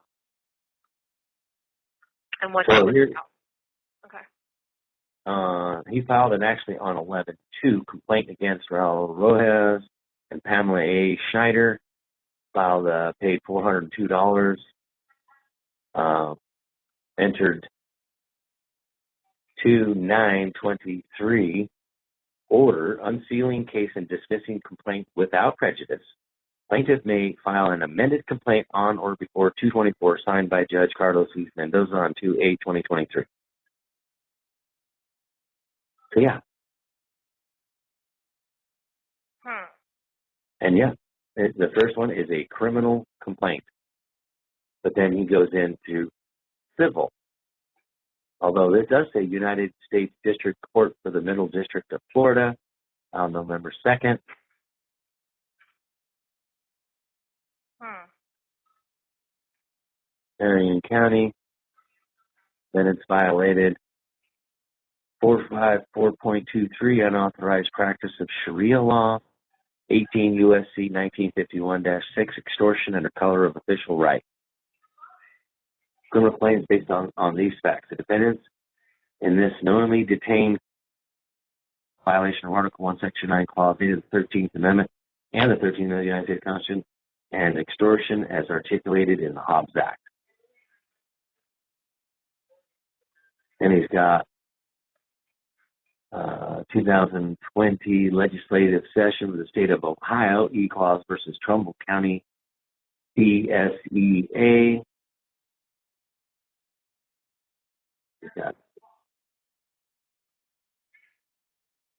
And what that was about. Okay. He filed an actually on 11/2 complaint against Raul Rojas and Pamela A. Schneider. Filed, paid $402. Entered 2/9/23 order unsealing case and dismissing complaint without prejudice. Plaintiff may file an amended complaint on or before 2/24, signed by Judge Carlos Luis Mendoza on 2/8/2023. So yeah. And yeah, the first one is a criminal complaint, but then he goes into civil. Although this does say United States District Court for the Middle District of Florida on November 2nd. Marion County. Then it's violated 454.23 unauthorized practice of Sharia law, 18 U.S.C. 1951-6 extortion under color of official right. Criminal claims based on these facts. The defendants in this knowingly detained violation of Article 1, Section 9, Clause 8 of the 13th Amendment and the 13th of the United States Constitution, and extortion as articulated in the Hobbs Act. And he's got 2020 legislative session with the state of Ohio, E-clause versus Trumbull County, PSEA. He's got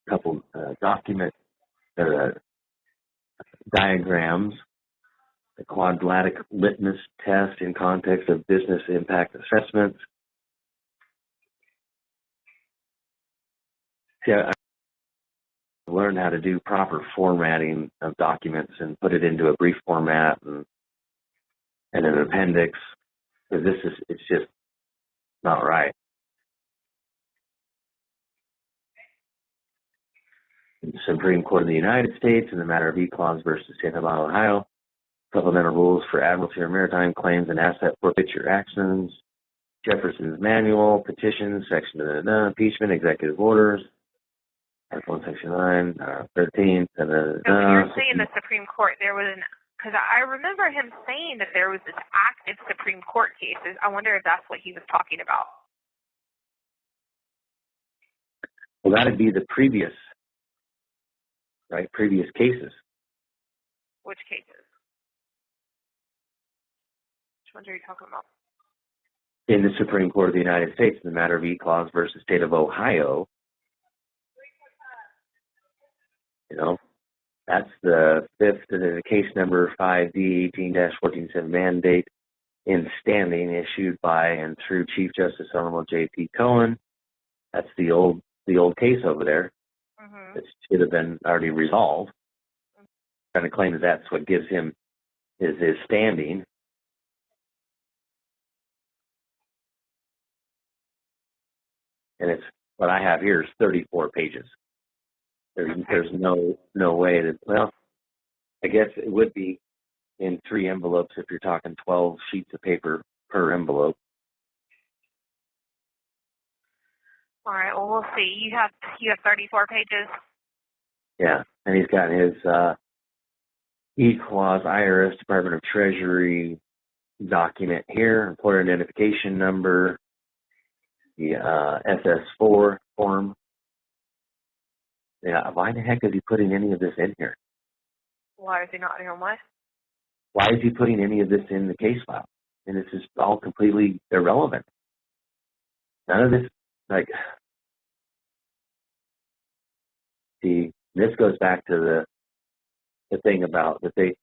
a couple document diagrams, the quadratic litmus test in context of business impact assessments. Yeah, learn how to do proper formatting of documents and put it into a brief format and an appendix. Because it's just not right. The Supreme Court of the United States in the matter of E-Clause versus State of Ohio, supplemental rules for admiralty or maritime claims and asset forfeiture actions, Jefferson's Manual, petitions, section impeachment, executive orders, Article 1, Section 9, 13. So when you're saying the Supreme Court, there was because I remember him saying that there was this active Supreme Court cases. I wonder if that's what he was talking about. Well, that'd be the previous cases. Which cases? Which ones are you talking about? In the Supreme Court of the United States, in the matter of E-Clause versus State of Ohio, that's the fifth, case number 5D 18-14-7 mandate in standing issued by and through Chief Justice Honorable J.P. Cohen. That's the old case over there. Mm-hmm. That should have been already resolved. Trying to claim that that's what gives him his standing. And it's what I have here is 34 pages. There's no way that, well, I guess it would be in 3 envelopes if you're talking 12 sheets of paper per envelope. All right, well, we'll see. You have 34 pages? Yeah, and he's got his E-Clause IRS Department of Treasury document here, employer identification number, the SS4 form. Yeah, why the heck is he putting any of this in here? Why is he not doing what? Why is he putting any of this in the case file? And this is all completely irrelevant. None of this, see, this goes back to the thing about that they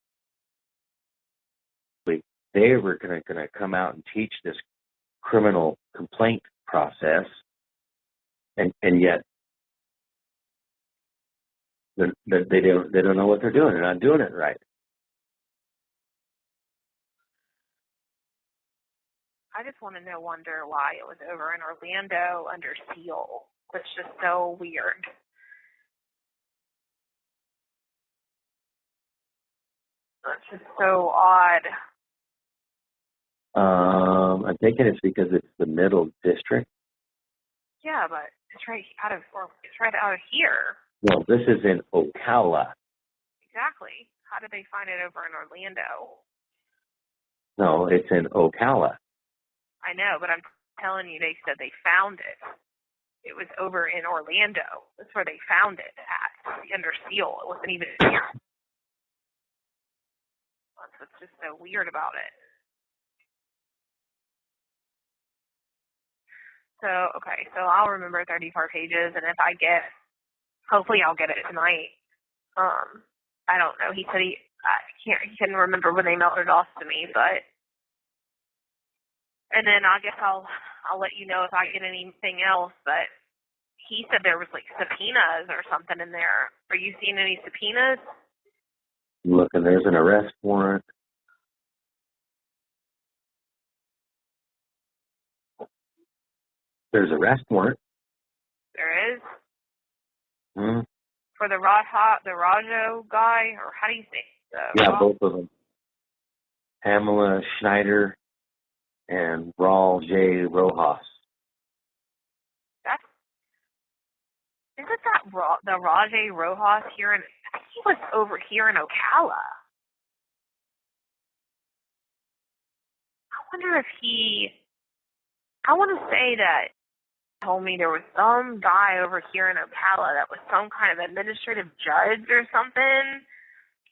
were going to come out and teach this criminal complaint process, and yet they don't know what they're doing. They're not doing it right. I just wonder why it was over in Orlando under seal. It's just so weird. It's just so odd. I'm thinking it's because it's the middle district. Yeah, but it's right out of here. No, this is in Ocala. Exactly. How did they find it over in Orlando? No, it's in Ocala. I know, but I'm telling you, they said they found it. It was over in Orlando. That's where they found it at, under seal. It wasn't even here. That's what's just so weird about it. So, okay, so I'll remember 34 pages, and if hopefully I'll get it tonight. I don't know. He said he couldn't remember when they mailed it off to me, and then I guess I'll let you know if I get anything else, but he said there was subpoenas or something in there. Are you seeing any subpoenas? Look, and there's an arrest warrant. There's arrest warrant. There is? Hmm. For the Rajo guy, or how do you say it? Yeah, both of them. Pamela Schneider and Raul J. Rojas. Isn't that the Rajay Rojas here I think he was over here in Ocala. I want to say that he told me there was some guy over here in Ocala that was some kind of administrative judge or something.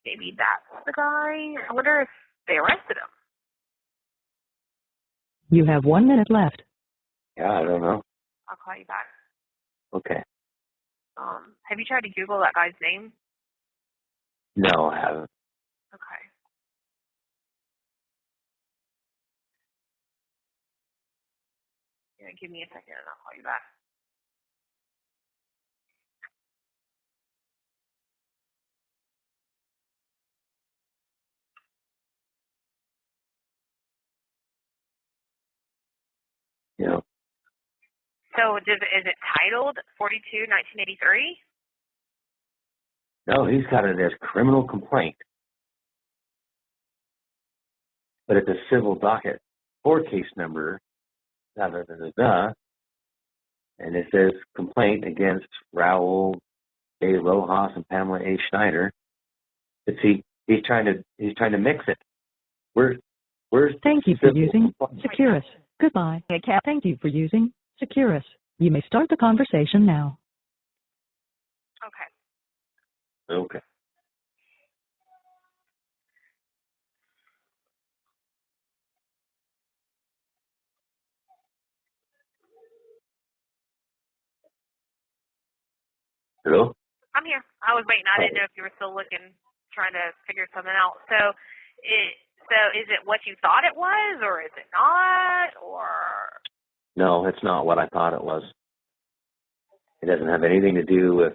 Maybe that's the guy. I wonder if they arrested him. You have 1 minute left. Yeah, I don't know. I'll call you back. Okay. Have you tried to Google that guy's name? No, I haven't. Okay. Yeah, give me a second and I'll call you back. You know. So is it titled 42-1983? No, he's got it as criminal complaint. But it's a civil docket for case number, and it says complaint against Raul A. Rojas and Pamela A. Schneider. But see, he's trying to mix it. Where's Thank you for using Securus. Goodbye. Thank you for using Securus. You may start the conversation now. Okay. Hello? I'm here. I was waiting. I didn't know if you were still looking, trying to figure something out. So is it what you thought it was, or is it not, or? No, it's not what I thought it was. It doesn't have anything to do with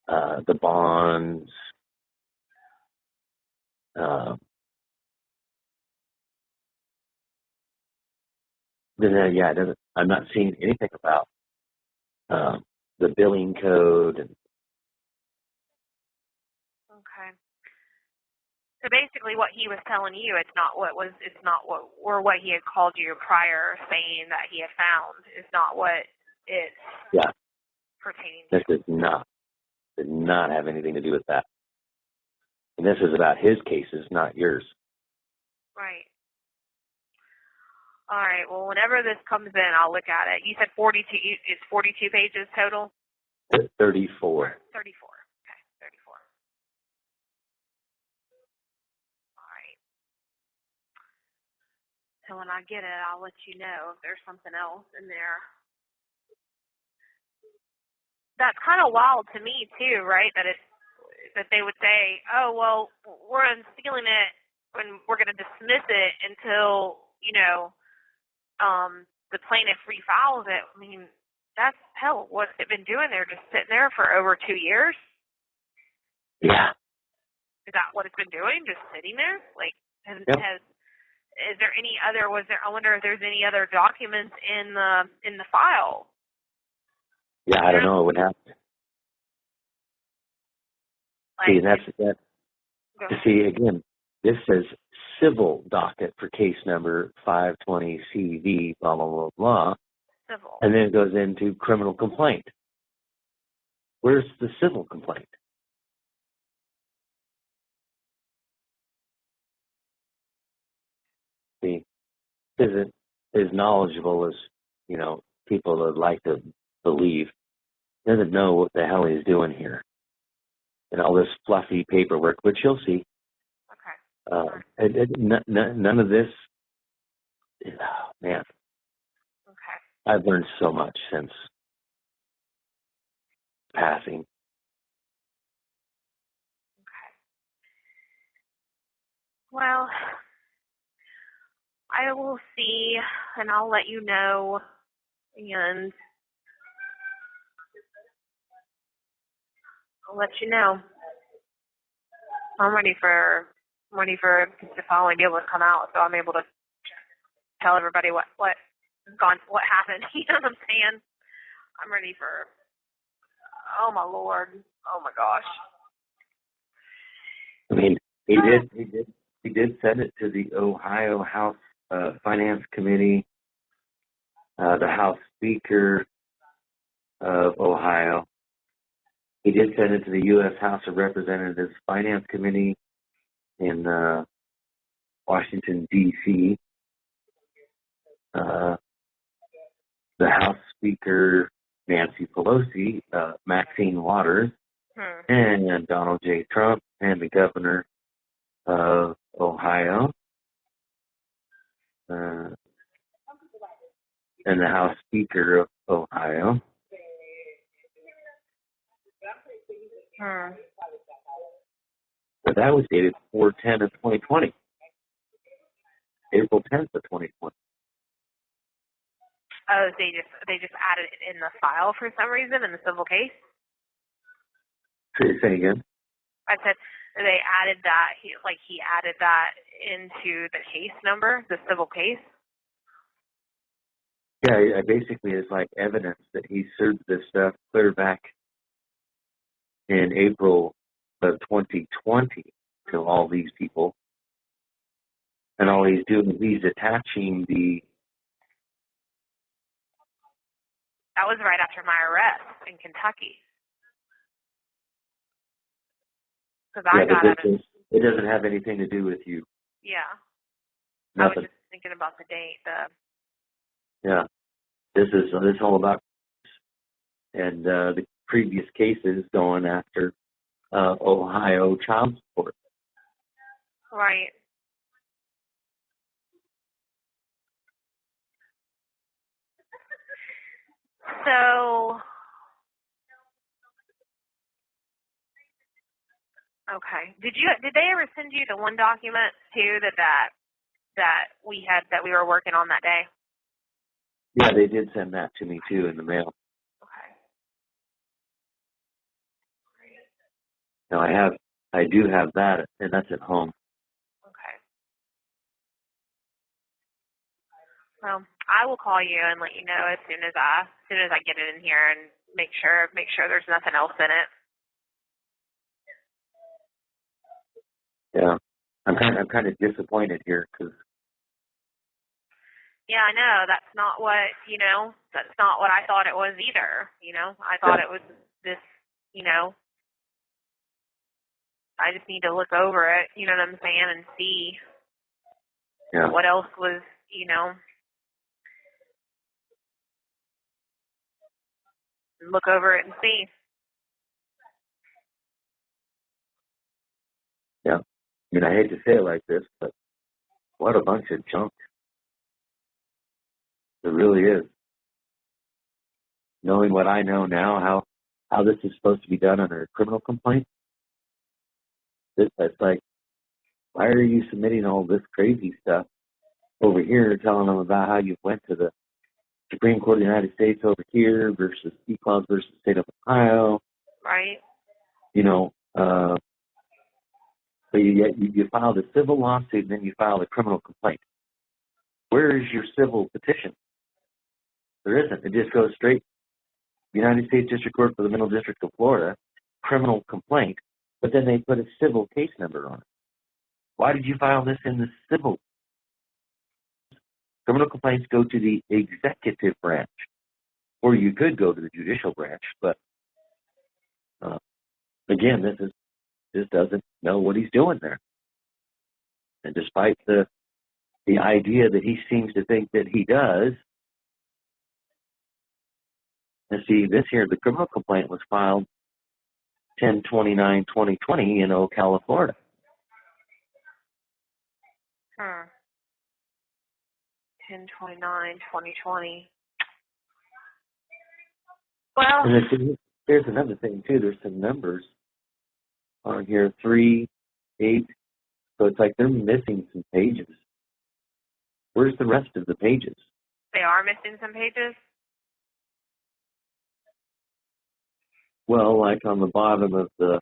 the bonds. It doesn't. I'm not seeing anything about the billing code. Okay. So basically, what he was telling you, it's not what he had called you prior, saying that he had found, is not what it's pertaining to. This did not have anything to do with that. And this is about his cases, not yours. Right. All right. Well, whenever this comes in, I'll look at it. You said 42. It's 42 pages total. 34. 34. Okay, 34. All right. So when I get it, I'll let you know if there's something else in there. That's kind of wild to me too, right? That they would say, "Oh, well, we're unsealing it and we're going to dismiss it until the plaintiff refiles it." I mean, that's hell. What's it been doing there? Just sitting there for over 2 years? Yeah. Is that what it's been doing? Just sitting there? Like, is there any other? I wonder if there's any other documents in the file. Yeah, I don't know. It would have to. See, that's see again. This says civil docket for case number 520 CV blah blah blah blah, civil, and then it goes into criminal complaint. Where's the civil complaint? See, isn't as knowledgeable as people would like to believe. Doesn't know what the hell he's doing here, and all this fluffy paperwork, which you'll see. Okay. None of this. Oh, man. Okay. I've learned so much since passing. Okay. Well, I will see, and I'll let you know, and I'll let you know. I'm ready for to finally be able to come out, so I'm able to tell everybody what happened. You know what I'm saying? I'm ready for. Oh my Lord! Oh my gosh! I mean, he did send it to the Ohio House Finance Committee, the House Speaker of Ohio. He did send it to the U.S. House of Representatives Finance Committee in Washington, D.C. The House Speaker, Nancy Pelosi, Maxine Waters, and Donald J. Trump, and the Governor of Ohio, and the House Speaker of Ohio. But that was dated 4/10 of 2020. April 10th of 2020. Oh, they just added it in the file for some reason in the civil case? Say again? I said they added that, he added that into the case number, the civil case? Yeah, I basically it's like evidence that he served this stuff clear back in April of 2020 to all these people. And all he's doing is he's attaching the... That was right after my arrest in Kentucky. Because I got out of... It doesn't have anything to do with you. Yeah. Nothing. I was just thinking about the date. Yeah. This is all about... And the previous cases going after Ohio child support. Right. So, okay. Did they ever send you the one document too that we were working on that day? Yeah, they did send that to me too in the mail. Okay. Now I do have that, and that's at home. Okay. Well, I will call you and let you know as soon as I get it in here and make sure there's nothing else in it. Yeah, I'm kind of disappointed here because. Yeah, I know. That's not what I thought it was either. I thought it was this. I just need to look over it. You know what I'm saying, and see what else was. Look over it and see. Yeah. I mean, I hate to say it like this, but what a bunch of junk. It really is. Knowing what I know now, how this is supposed to be done under a criminal complaint, it's like, why are you submitting all this crazy stuff over here, telling them about how you went to the Supreme Court of the United States over here versus E-Clause versus the state of Ohio? Right. But you filed a civil lawsuit and then you filed a criminal complaint. Where is your civil petition? There isn't. It just goes straight United States District Court for the Middle District of Florida, criminal complaint, but then they put a civil case number on it. Why did you file this in the civil? Criminal complaints go to the executive branch, or you could go to the judicial branch, but again, this doesn't know what he's doing there. And despite the idea that he seems to think that he does, and see, this here, the criminal complaint was filed 10/29/2020 in Ocala, Florida. 10/29/2020. Well, and there's another thing too. There's some numbers on here, 3, 8. So it's like they're missing some pages. Where's the rest of the pages? They are missing some pages? Well, like on the bottom of the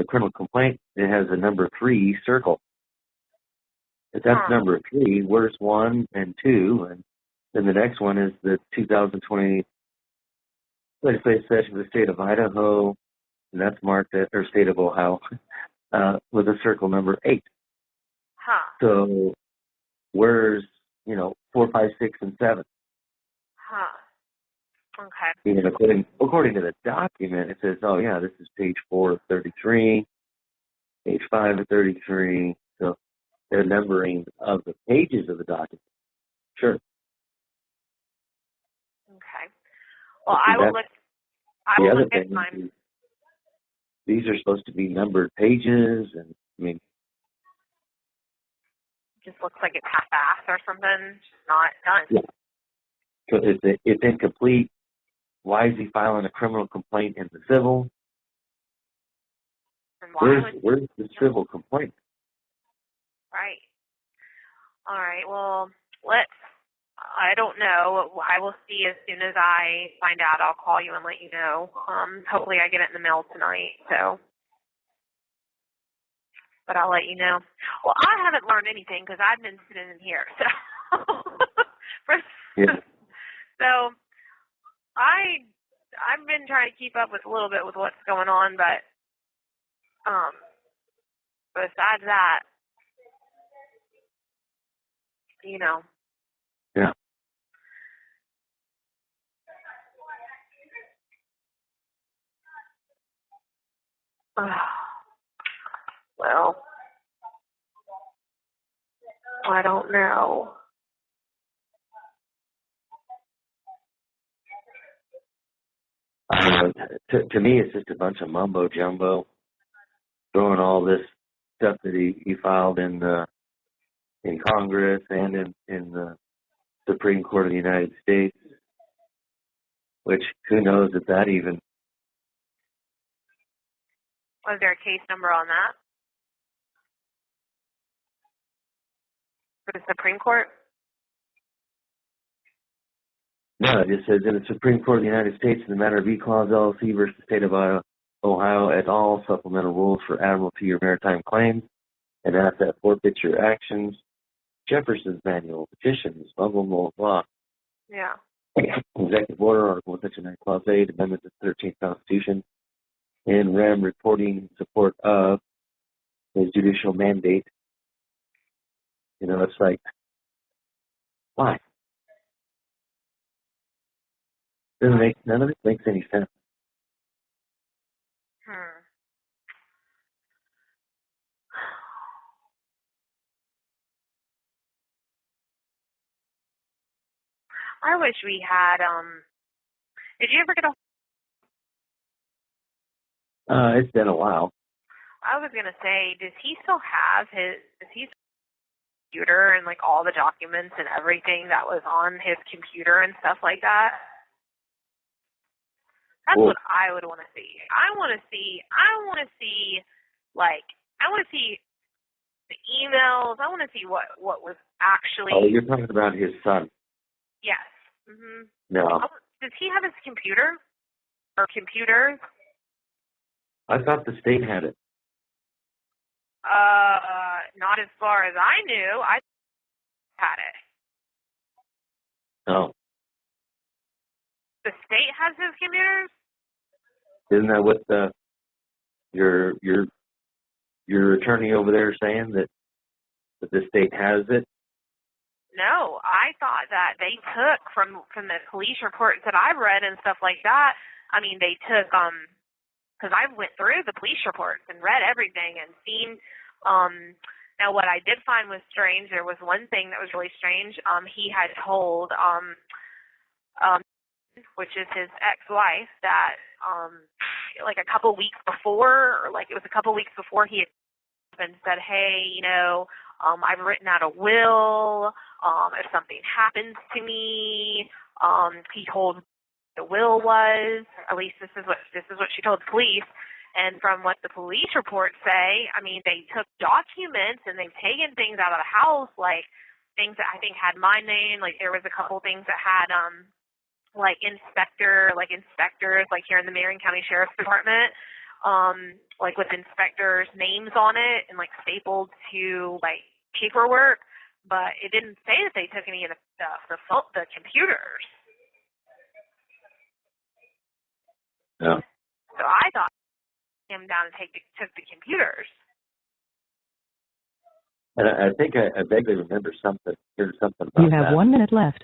criminal complaint, it has a number 3 circle. If that's number 3, where's 1 and 2? And then the next one is the 2020 legislative session of the state of Idaho, and that's marked at, or state of Ohio, with a circle number 8. So where's 4, 5, 6, and 7? Okay. Even according to the document, it says, oh yeah, this is page 4 of 33, page 5 of 33. So they're numbering of the pages of the document. Sure. Okay. Well, I will look at mine. These are supposed to be numbered pages, and I mean, just looks like it's half-assed or something. Just not done. Yeah. So it's incomplete. Why is he filing a criminal complaint in the civil? And where's the civil complaint? Right. All right. Well, I don't know. I will see as soon as I find out. I'll call you and let you know. Hopefully I get it in the mail tonight. But I'll let you know. Well, I haven't learned anything because I've been sitting in here. So Yeah. So I've been trying to keep up with a little bit with what's going on, but besides that, Yeah. Well, I don't know. To me, it's just a bunch of mumbo jumbo, throwing all this stuff that he filed in Congress and in the Supreme Court of the United States, which who knows if that even. Was there a case number on that for the Supreme Court? No, it just says in the Supreme Court of the United States in the matter of E-Clause LLC versus the State of Ohio et al. Supplemental rules for admiralty or maritime claims and asset forfeiture actions, Jefferson's manual, petitions, blah, blah, blah, blah. Yeah. Executive order, Article Section 9, Clause 8, Amendment to the 13th Constitution, and REM reporting in support of his judicial mandate. It's like, why? None of it makes any sense. I wish we had, did you ever get It's been a while. I was going to say, does he still have his computer and like all the documents and everything that was on his computer and stuff like that? That's what I would want to see. I want to see the emails. I want to see what was actually. Oh, you're talking about his son. Yes. Mhm. No. Does he have his computer or computers? I thought the state had it. Not as far as I knew. I had it. No. The state has his computers? Isn't that what your attorney over there saying that the state has it? No, I thought that they took from the police reports that I've read and stuff like that. I mean, they took because I went through the police reports and read everything and seen. Now, what I did find was strange. There was one thing that was really strange. He had told which is his ex-wife, that like a couple weeks before, or like it was a couple weeks before, he had and said, hey, I've written out a will. If something happens to me, he told the will was, at least this is what she told the police. And from what the police reports say, I mean, they took documents and they've taken things out of the house, like things that I think had my name. Like there was a couple things that had inspectors, like here in the Marion County Sheriff's Department, like with inspectors' names on it and like stapled to like paperwork, but it didn't say that they took any of the computers. Yeah. So I thought him down and took the computers. And I think I vaguely remember hearing something about that. You have 1 minute left.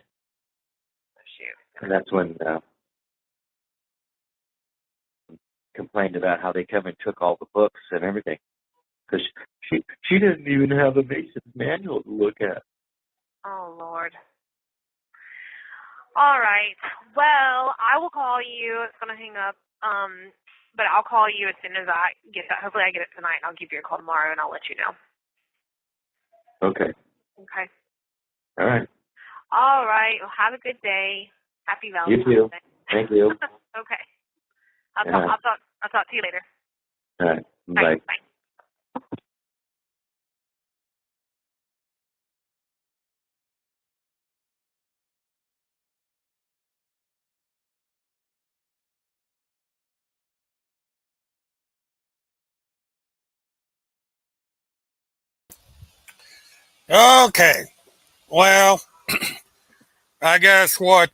Shoot. And that's when complained about how they come and took all the books and everything. Because she didn't even have a Mason's manual to look at. Oh, Lord. All right. Well, I will call you. It's going to hang up. But I'll call you as soon as I get that. Hopefully I get it tonight, and I'll give you a call tomorrow, and I'll let you know. Okay. Okay. All right. All right. Well, have a good day. Happy Valentine's Day. You too. Thank you. Okay. I'll talk to you later. All right. Bye. Bye. Okay. Well, I guess what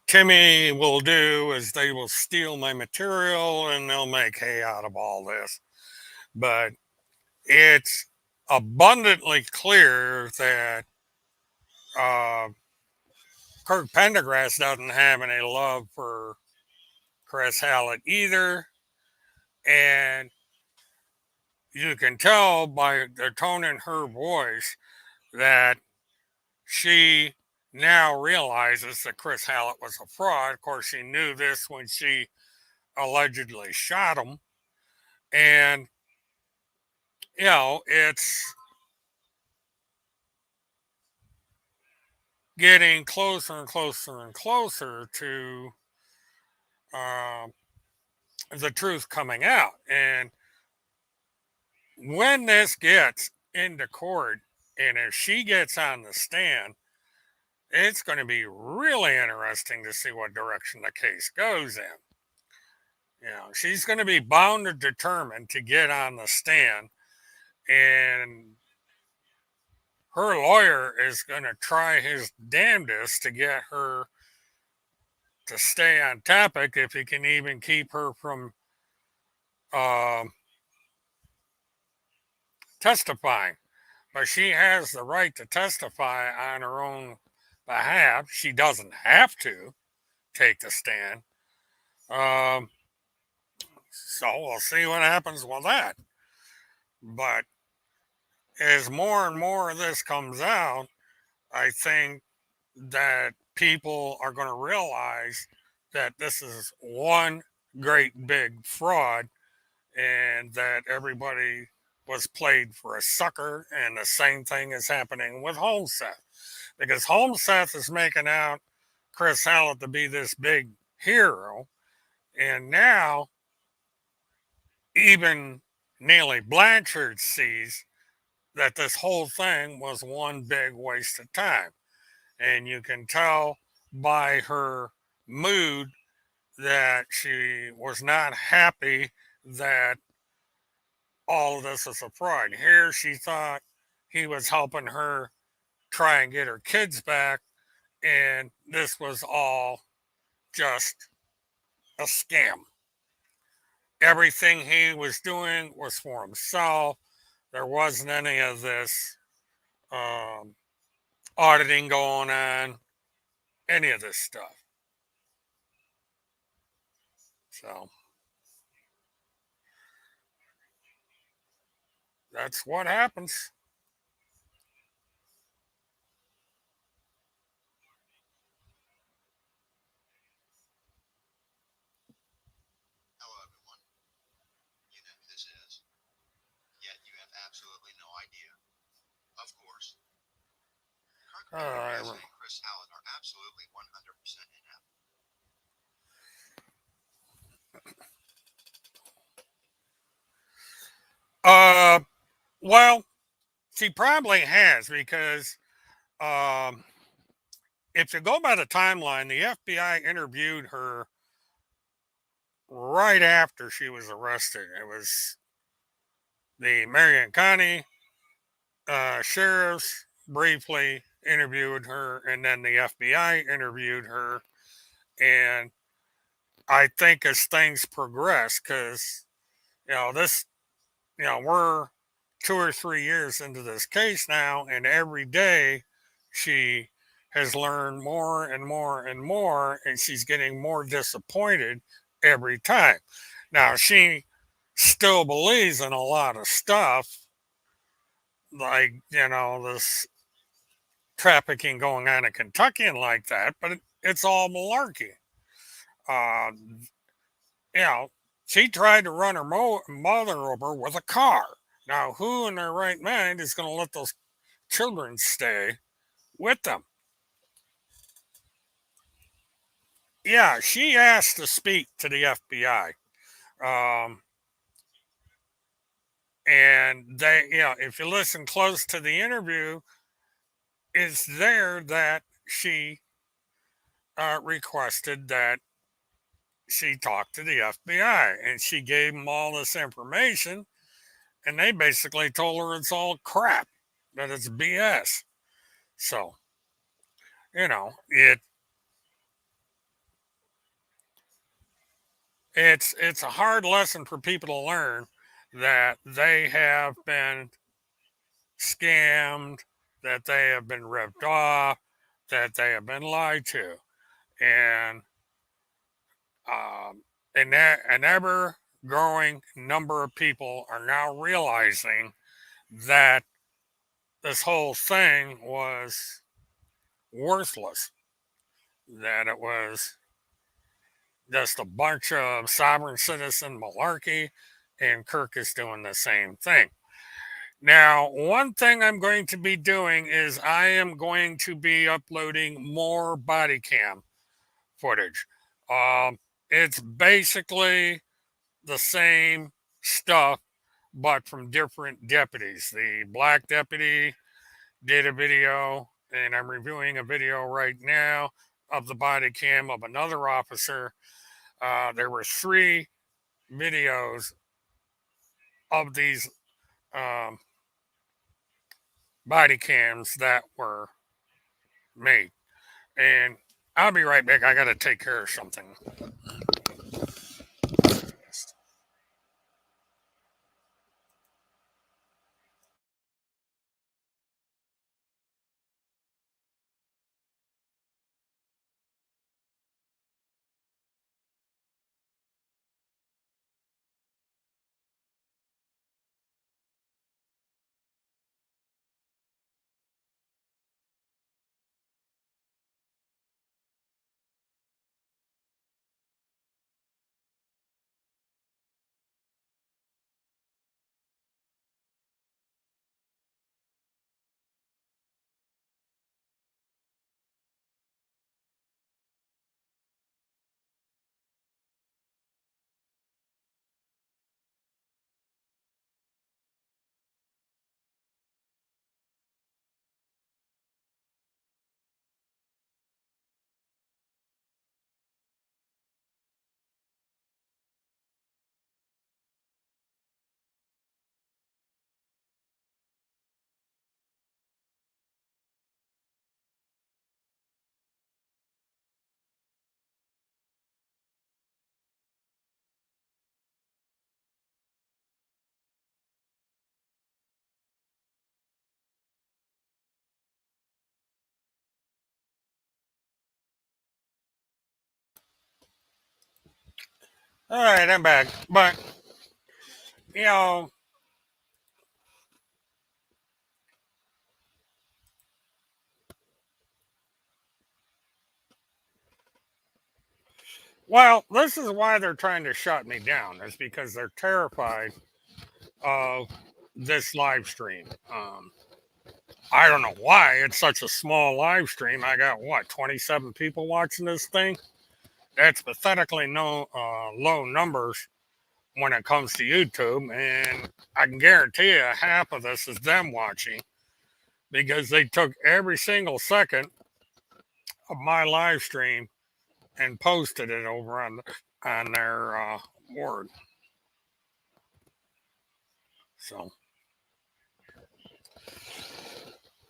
Timmy will do is they will steal my material and they'll make hay out of all this. But it's abundantly clear that uh, Kirk Pendergrass doesn't have any love for Chris Hallett either. And you can tell by the tone in her voice that she now realizes that Chris Hallett was a fraud. Of course, she knew this when she allegedly shot him. And, it's getting closer and closer and closer to uh, the truth coming out. And when this gets into court, and if she gets on the stand, it's going to be really interesting to see what direction the case goes in. She's going to be bound and determined to get on the stand, and her lawyer is going to try his damnedest to get her to stay on topic if he can even keep her from uh, testifying. But she has the right to testify on her own behalf. She doesn't have to take the stand. So we'll see what happens with that. But as more and more of this comes out, I think that people are going to realize that this is one great big fraud and that everybody was played for a sucker. And the same thing is happening with Homeseth, because Homeseth is making out Chris Hallett to be this big hero. And now even Neely Blanchard sees that this whole thing was one big waste of time. And you can tell by her mood that she was not happy that all of this was a fraud. Here she thought he was helping her try and get her kids back, and this was all just a scam. Everything he was doing was for himself. There wasn't any of this um, auditing going on, any of this stuff. So that's what happens. Hello, everyone. You know who this is, yet you have absolutely no idea. Of course, Kirk Pendergrass and Chris Hallett are absolutely 100% inept. Well, she probably has, because if you go by the timeline, the FBI interviewed her right after she was arrested. It was the Marion County sheriffs briefly interviewed her, and then the FBI interviewed her. And I think as things progress, because this, we're 2 or 3 years into this case now, and every day she has learned more and more and more, and she's getting more disappointed every time. Now, she still believes in a lot of stuff, like, this trafficking going on in Kentucky and like that, but it's all malarkey. Uh, you know, she tried to run her mother over with a car. Now, who in their right mind is going to let those children stay with them? Yeah, she asked to speak to the FBI. Um, and they, if you listen close to the interview, it's there that she requested that she talked to the FBI, and she gave them all this information, and they basically told her it's all crap, that it's BS. So, it's a hard lesson for people to learn that they have been scammed, that they have been ripped off, that they have been lied to, and an ever growing number of people are now realizing that this whole thing was worthless, that it was just a bunch of sovereign citizen malarkey, and Kirk is doing the same thing. Now, one thing I'm going to be doing is I am going to be uploading more body cam footage. It's basically the same stuff, but from different deputies. The black deputy did a video, and I'm reviewing a video right now of the body cam of another officer. There were 3 videos of these um, body cams that were made. And I'll be right back. I got to take care of something. All right, I'm back. But, you know, well, this is why they're trying to shut me down, is because they're terrified of this live stream. I don't know why it's such a small live stream. I got, what, 27 people watching this thing? That's pathetically low numbers when it comes to YouTube. And I can guarantee you half of this is them watching, because they took every single second of my live stream and posted it over on their board. So,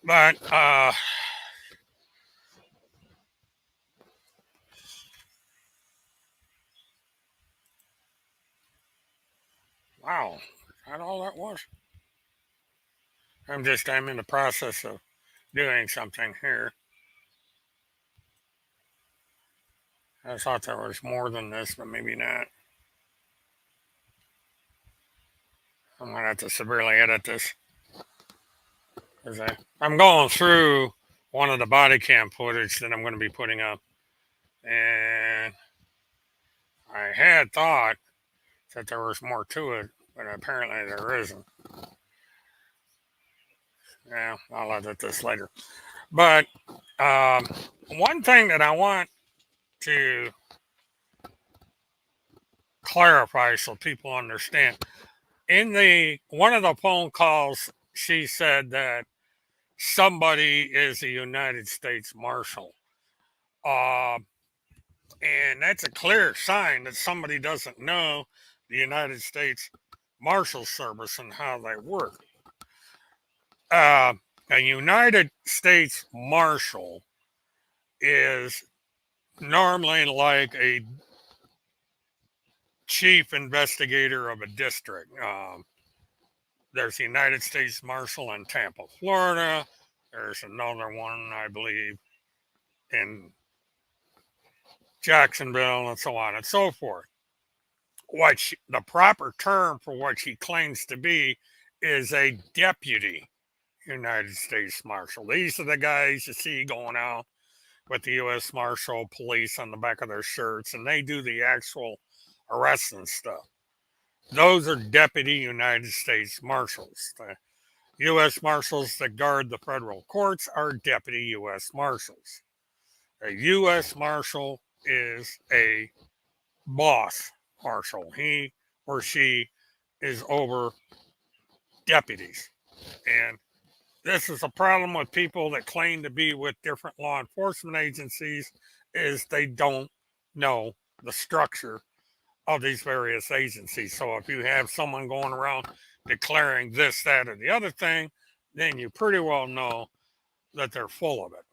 but wow, is that all that was? I'm in the process of doing something here. I thought there was more than this, but maybe not. I'm gonna have to severely edit this, because I'm going through one of the body cam footage that I'm going to be putting up, and I had thought that there was more to it, but apparently there isn't. Yeah, I'll edit this later. But one thing that I want to clarify so people understand, in the one of the phone calls, she said that somebody is a United States Marshal. Uh, and that's a clear sign that somebody doesn't know the United States Marshal Service and how they work. A United States Marshal is normally like a chief investigator of a district. There's the United States Marshal in Tampa, Florida. There's another one, I believe, in Jacksonville, and so on and so forth. The proper term for what she claims to be is a deputy United States Marshal. These are the guys you see going out with the U.S. Marshal Police on the back of their shirts, and they do the actual arrests and stuff. Those are deputy United States Marshals. The U.S. Marshals that guard the federal courts are deputy U.S. Marshals. A U.S. Marshal is a boss marshal. He or she is over deputies. And this is a problem with people that claim to be with different law enforcement agencies, is they don't know the structure of these various agencies. So if you have someone going around declaring this, that, or the other thing, then you pretty well know that they're full of it.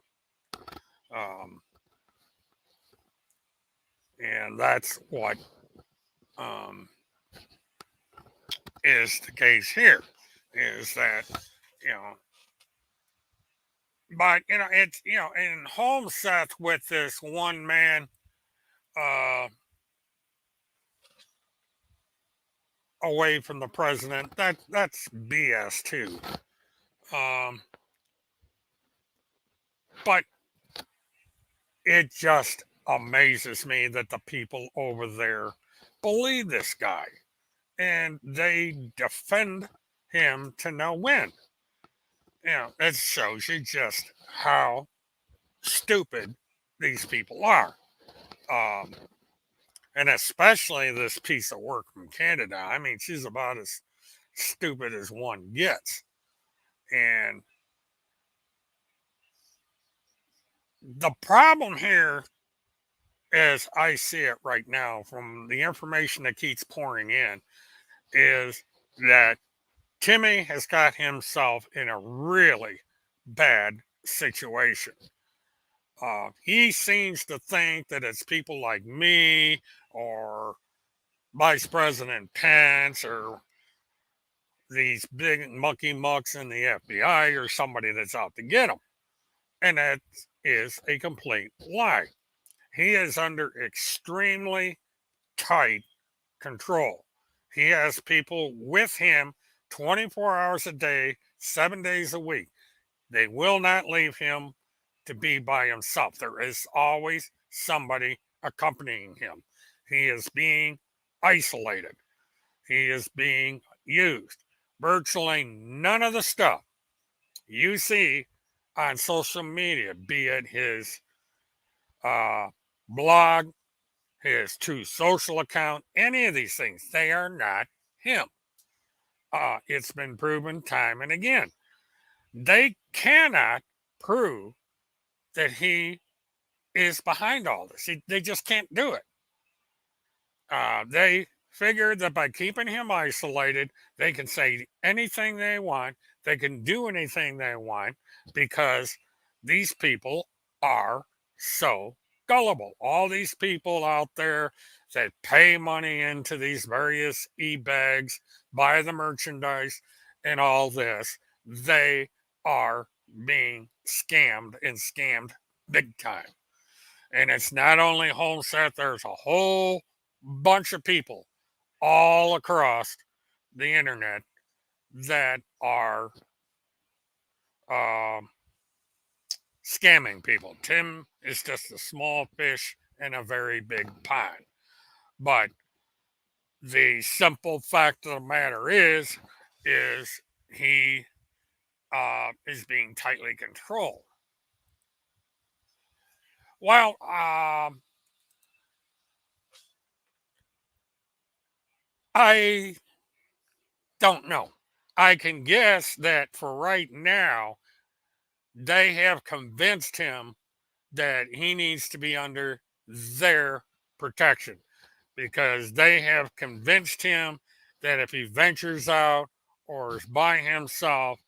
And that's what is the case here, is that, you know, but, you know, it's, you know, in Homestead with this one man, away from the president, that's BS too. But it just amazes me that the people over there believe this guy and they defend him to no win. You know, it shows you just how stupid these people are. And especially this piece of work from Canada. I mean, she's about as stupid as one gets. And the problem here, as I see it right now, from the information that keeps pouring in, is that Timmy has got himself in a really bad situation. He seems to think that it's people like me or Vice President Pence or these big monkey mucks in the FBI or somebody that's out to get him. And that is a complete lie. He is under extremely tight control. He has people with him 24 hours a day, 7 days a week. They will not leave him to be by himself. There is always somebody accompanying him. He is being isolated. He is being used. Virtually none of the stuff you see on social media, be it his blog, his True Social account, any of these things, they are not him. It's been proven time and again. They cannot prove that he is behind all this. They just can't do it. They figured that by keeping him isolated, they can say anything they want. They can do anything they want because these people are so gullible. All these people out there that pay money into these various e-bags, buy the merchandise and all this, they are being scammed and scammed big time. And it's not only Homestead, there's a whole bunch of people all across the internet that are scamming people. Tim is just a small fish in a very big pond. But the simple fact of the matter is he is being tightly controlled. Well, I don't know. I can guess that for right now, they have convinced him that he needs to be under their protection because they have convinced him that if he ventures out or is by himself,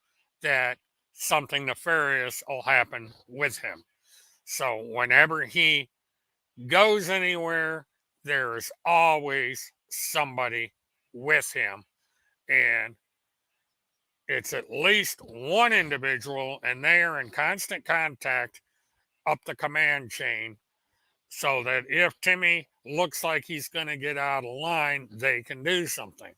that something nefarious will happen with him. So whenever he goes anywhere, there is always somebody with him, and it's at least one individual, and they are in constant contact up the command chain so that if Timmy looks like he's going to get out of line, they can do something.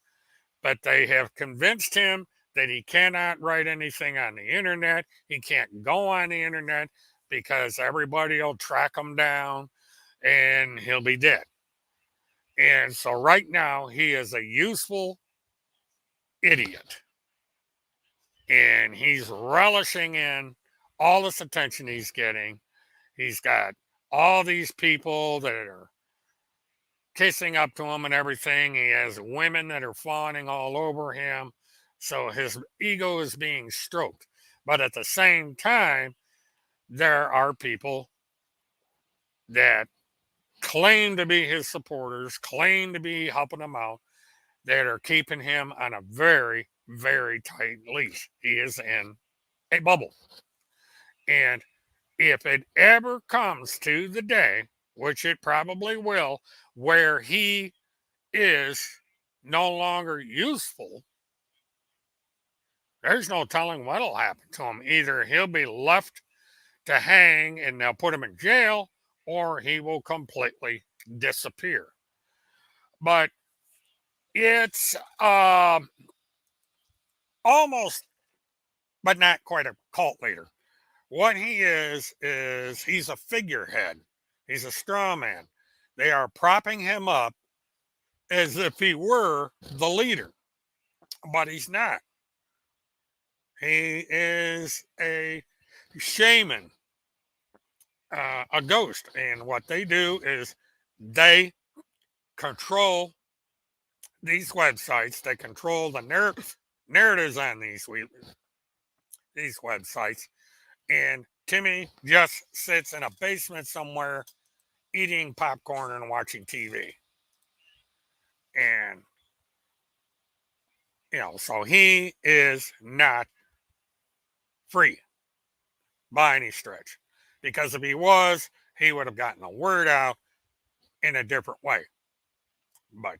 But they have convinced him that he cannot write anything on the internet. He can't go on the internet because everybody will track him down and he'll be dead. And so right now, he is a useful idiot. And he's relishing in all this attention he's getting. He's got all these people that are kissing up to him and everything. He has women that are fawning all over him. So his ego is being stroked. But at the same time, there are people that claim to be his supporters, claim to be helping him out, that are keeping him on a very, very tight leash. He is in a bubble. And if it ever comes to the day, which it probably will, where he is no longer useful, there's no telling what'll happen to him. Either he'll be left to hang and they'll put him in jail, or he will completely disappear. But it's almost, but not quite a cult leader. What he is he's a figurehead. He's a straw man. They are propping him up as if he were the leader, but he's not. He is a shaman, a ghost. And what they do is they control these websites. They control the narratives on these websites. And Timmy just sits in a basement somewhere eating popcorn and watching TV. And, so he is not free by any stretch. Because if he was, he would have gotten the word out in a different way. But,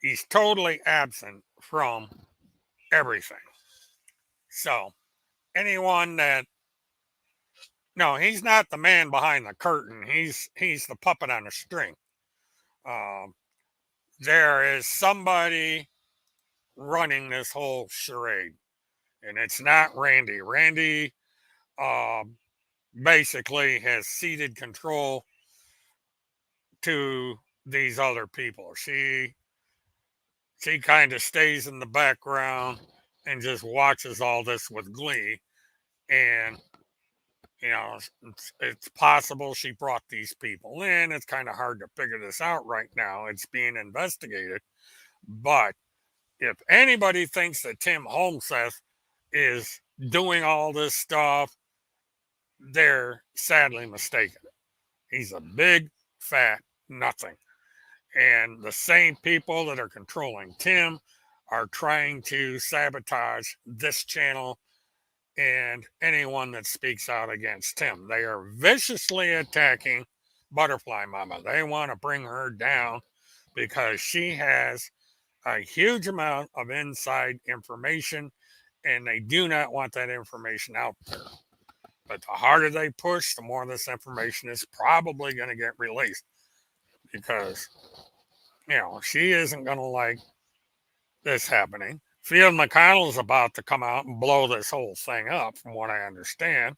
he's totally absent from everything. So, anyone that, no, he's not the man behind the curtain. He's the puppet on a string. There is somebody running this whole charade, and it's not Randy. Randy basically has ceded control to these other people. She kind of stays in the background and just watches all this with glee. And it's possible she brought these people in. It's kind of hard to figure this out right now. It's being investigated. But if anybody thinks that Tim Holmseth is doing all this stuff, they're sadly mistaken. He's a big, fat nothing. And the same people that are controlling Tim are trying to sabotage this channel and anyone that speaks out against him. They are viciously attacking Butterfly Mama. They want to bring her down because she has a huge amount of inside information, and they do not want that information out there. But the harder they push, the more this information is probably going to get released because, she isn't going to like this happening. Field McConnell's about to come out and blow this whole thing up, from what I understand.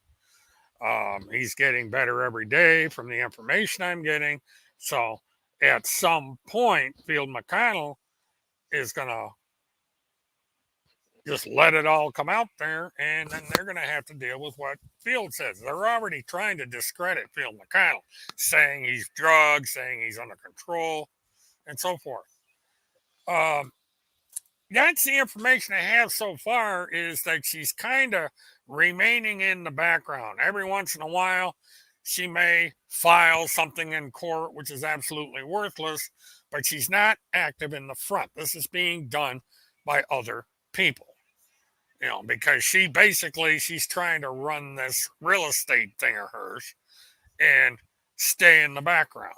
He's getting better every day from the information I'm getting. So at some point, Field McConnell is going to just let it all come out there, and then they're going to have to deal with what Field says. They're already trying to discredit Field McConnell, saying he's drugged, saying he's under control, and so forth. That's the information I have so far, is that she's kind of remaining in the background. Every once in a while, she may file something in court, which is absolutely worthless, but she's not active in the front. This is being done by other people, because she's trying to run this real estate thing of hers and stay in the background.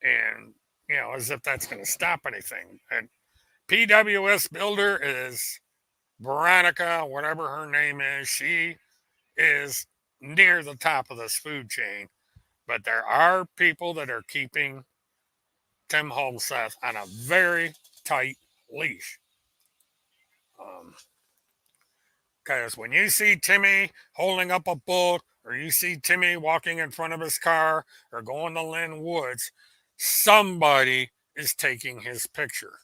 And as if that's going to stop anything. And PWS builder is Veronica, whatever her name is. She is near the top of this food chain. But there are people that are keeping Tim Holmseth on a very tight leash. Because when you see Timmy holding up a book, or you see Timmy walking in front of his car, or going to Lynn Woods, somebody is taking his picture.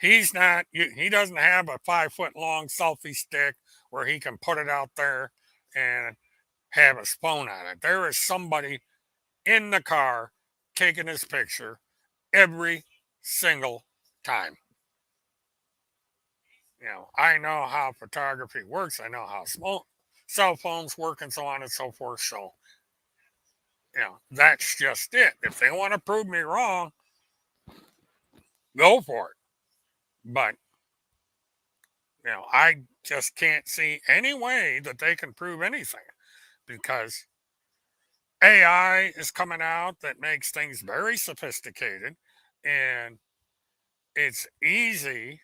He's not, he doesn't have a 5 foot long selfie stick where he can put it out there and have his phone on it. There is somebody in the car taking his picture every single time. I know how photography works. I know how cell phones work and so on and so forth. So, that's just it. If they want to prove me wrong, go for it. But, I just can't see any way that they can prove anything because AI is coming out that makes things very sophisticated and it's easy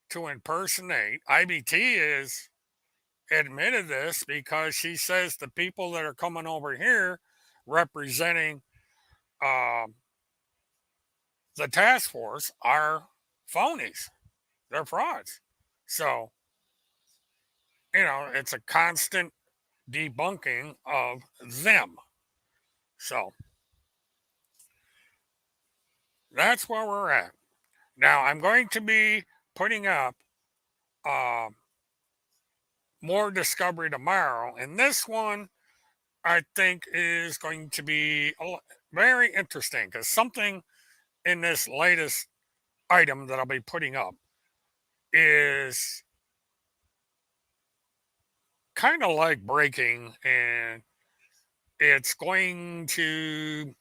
to impersonate. IBT is admitted this because she says the people that are coming over here representing the task force are phonies. They're frauds. So, it's a constant debunking of them. So, that's where we're at. Now, I'm going to be putting up more discovery tomorrow, and this one I think is going to be very interesting because something in this latest item that I'll be putting up is kind of like breaking, and it's going to,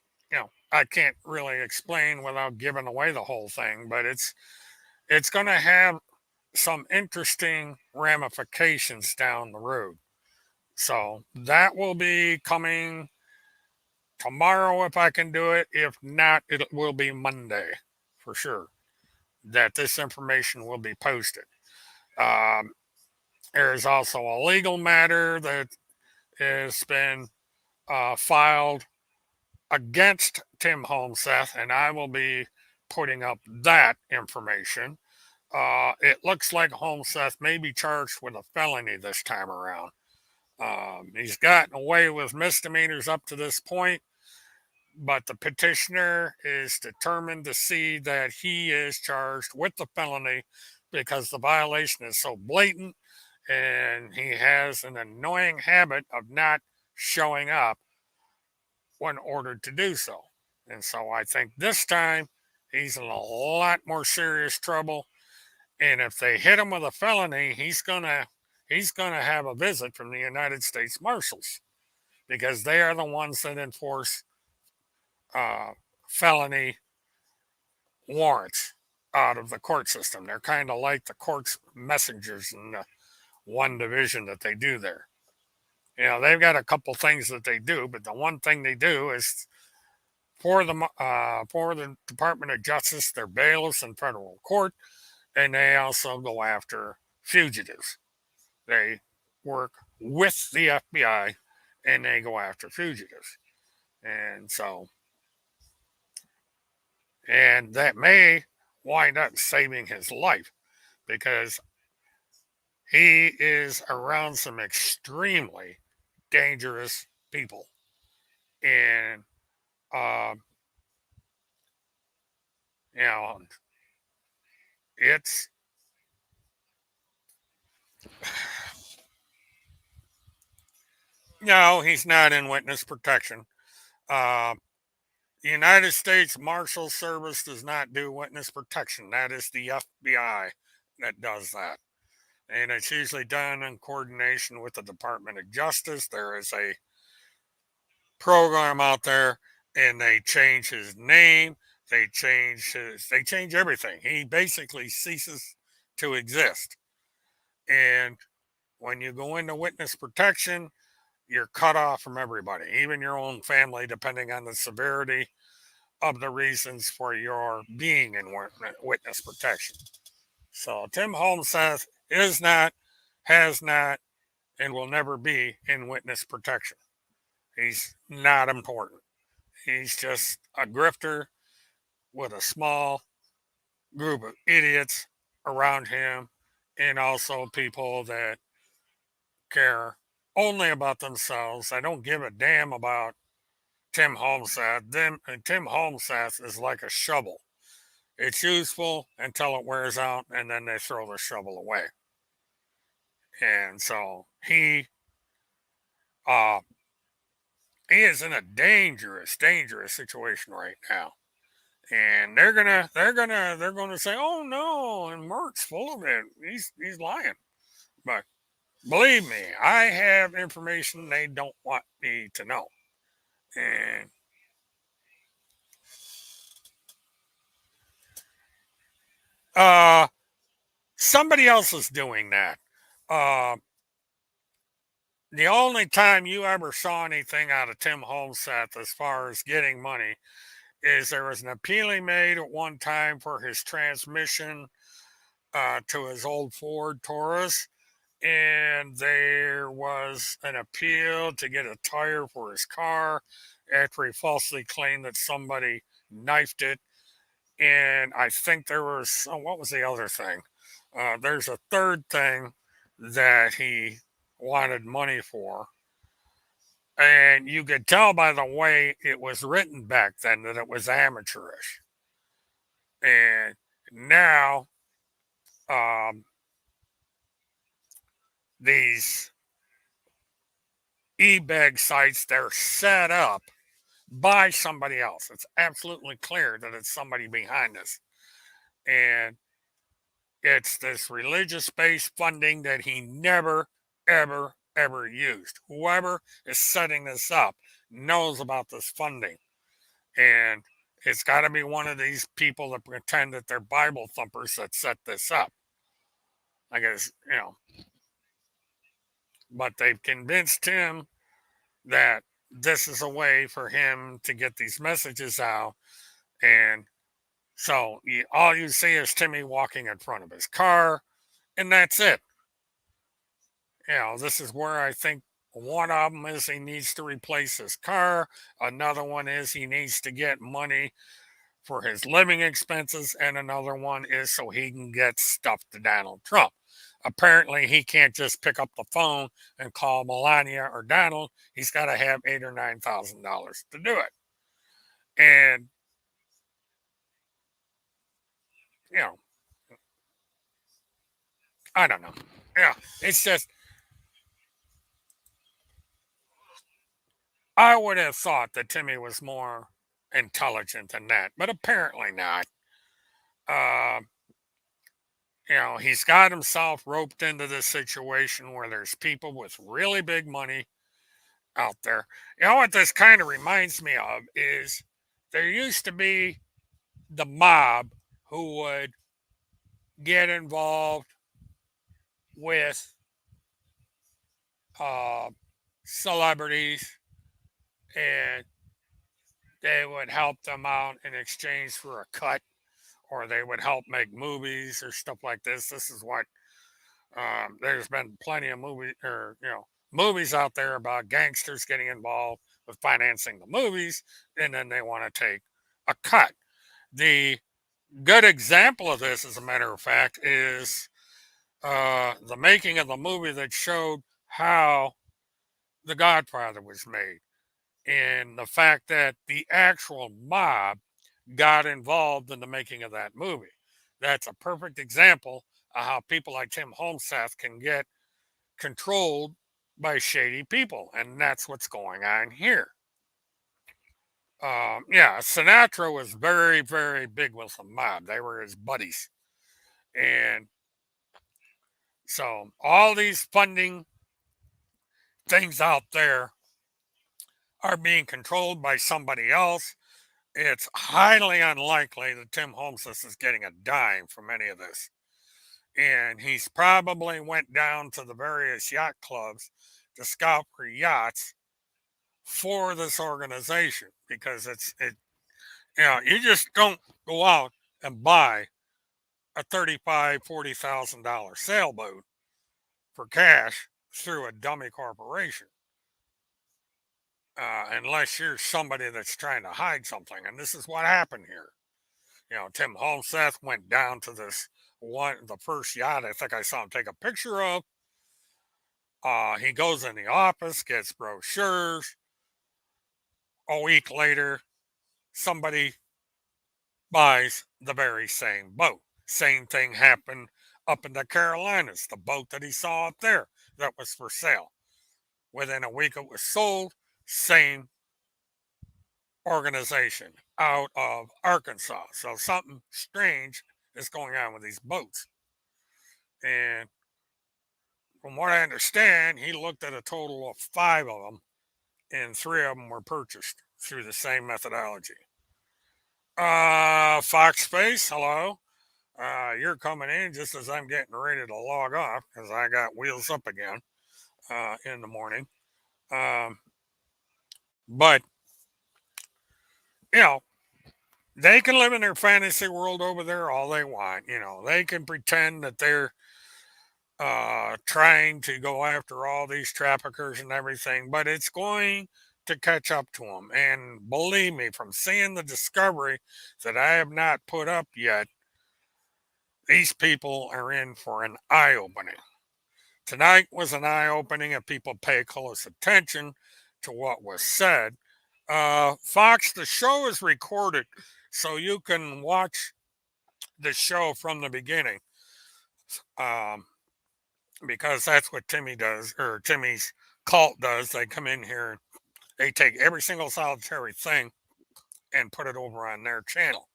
I can't really explain without giving away the whole thing, but it's going to have some interesting ramifications down the road. So that will be coming tomorrow if I can do it. If not, it will be Monday for sure that this information will be posted. Um, there's also a legal matter that has been filed against Tim Holmseth, and I will be putting up that information. It looks like Holmseth may be charged with a felony this time around. He's gotten away with misdemeanors up to this point, but the petitioner is determined to see that he is charged with the felony because the violation is so blatant and he has an annoying habit of not showing up when ordered to do so. And so I think this time he's in a lot more serious trouble. And if they hit him with a felony, he's gonna have a visit from the United States Marshals because they are the ones that enforce felony warrants out of the court system. They're kind of like the court's messengers in the one division that they do there. They've got a couple things that they do, but the one thing they do is for the Department of Justice, they're bailiffs in federal court, and they also go after fugitives. They work with the FBI, and they go after fugitives. And so, and that may wind up saving his life because he is around some extremely dangerous people. And, uh, you know, it's, no, he's not in witness protection. Uh, the United States Marshal Service does not do witness protection. That is the FBI that does that. And it's usually done in coordination with the Department of Justice. There is a program out there, and they change his name. They change everything. He basically ceases to exist. And when you go into witness protection, you're cut off from everybody, even your own family, depending on the severity of the reasons for your being in witness protection. So Tim Holmseth is not, has not, and will never be in witness protection. He's not important. He's just a grifter with a small group of idiots around him, and also people that care only about themselves. I don't give a damn about Tim Holmseth. Tim Holmseth is like a shovel. It's useful until it wears out, and then they throw the shovel away. And so uh, he is in a dangerous, dangerous situation right now. And they're gonna say, "Oh no," and Merck's full of it. He's lying. But believe me, I have information they don't want me to know. And somebody else is doing that. Uh, the only time you ever saw anything out of Tim Holmseth as far as getting money is there was an appeal he made at one time for his transmission to his old Ford Taurus, and there was an appeal to get a tire for his car after he falsely claimed that somebody knifed it. And I think there was, what was the other thing? There's a third thing that he wanted money for. And you could tell by the way it was written back then that it was amateurish. And now, these e-bag sites, they're set up by somebody else. It's absolutely clear that it's somebody behind this. And it's this religious-based funding that he never, ever, ever used. Whoever is setting this up knows about this funding. And it's got to be one of these people that pretend that they're Bible thumpers that set this up. I guess, but they've convinced him that this is a way for him to get these messages out. And so all you see is Timmy walking in front of his car, and that's it. This is where I think one of them is he needs to replace his car. Another one is he needs to get money for his living expenses. And another one is so he can get stuff to Donald Trump. Apparently, he can't just pick up the phone and call Melania or Donald. He's got to have $8,000 or $9,000 to do it. And, I don't know. Yeah, it's just, I would have thought that Timmy was more intelligent than that, but apparently not. Uh, he's got himself roped into this situation where there's people with really big money out there. You know what this kind of reminds me of is there used to be the mob who would get involved with celebrities, and they would help them out in exchange for a cut, or they would help make movies or stuff like this. This is what there's been plenty of movies out there about gangsters getting involved with financing the movies, and then they want to take a cut. The good example of this, as a matter of fact, is the making of the movie that showed how The Godfather was made, and the fact that the actual mob got involved in the making of that movie. That's a perfect example of how people like Tim Holmseth can get controlled by shady people, and that's what's going on here. Sinatra was very, very big with the mob. They were his buddies. And so all these funding things out there are being controlled by somebody else. It's highly unlikely that Tim Holmseth is getting a dime from any of this. And he's probably went down to the various yacht clubs to scout for yachts for this organization, because You just don't go out and buy a $35,000-$40,000 sailboat for cash through a dummy corporation. Unless you're somebody that's trying to hide something. And this is what happened here. Tim Holmseth went down to this one, the first yacht I think I saw him take a picture of. He goes in the office, gets brochures. A week later, somebody buys the very same boat. Same thing happened up in the Carolinas. The boat that he saw up there that was for sale. Within a week, it was sold. Same organization out of Arkansas. So something strange is going on with these boats. And from what I understand, he looked at a total of 5 of them, and 3 of them were purchased through the same methodology. Fox Space, hello. You're coming in just as I'm getting ready to log off because I got wheels up again in the morning. But, they can live in their fantasy world over there all they want. They can pretend that they're trying to go after all these traffickers and everything, but it's going to catch up to them. And believe me, from seeing the discovery that I have not put up yet, these people are in for an eye-opening. Tonight was an eye-opening if people pay close attention to what was said. Fox, the show is recorded, so you can watch the show from the beginning. Because that's what Timmy does, or Timmy's cult does. They come in here and they take every single solitary thing and put it over on their channel.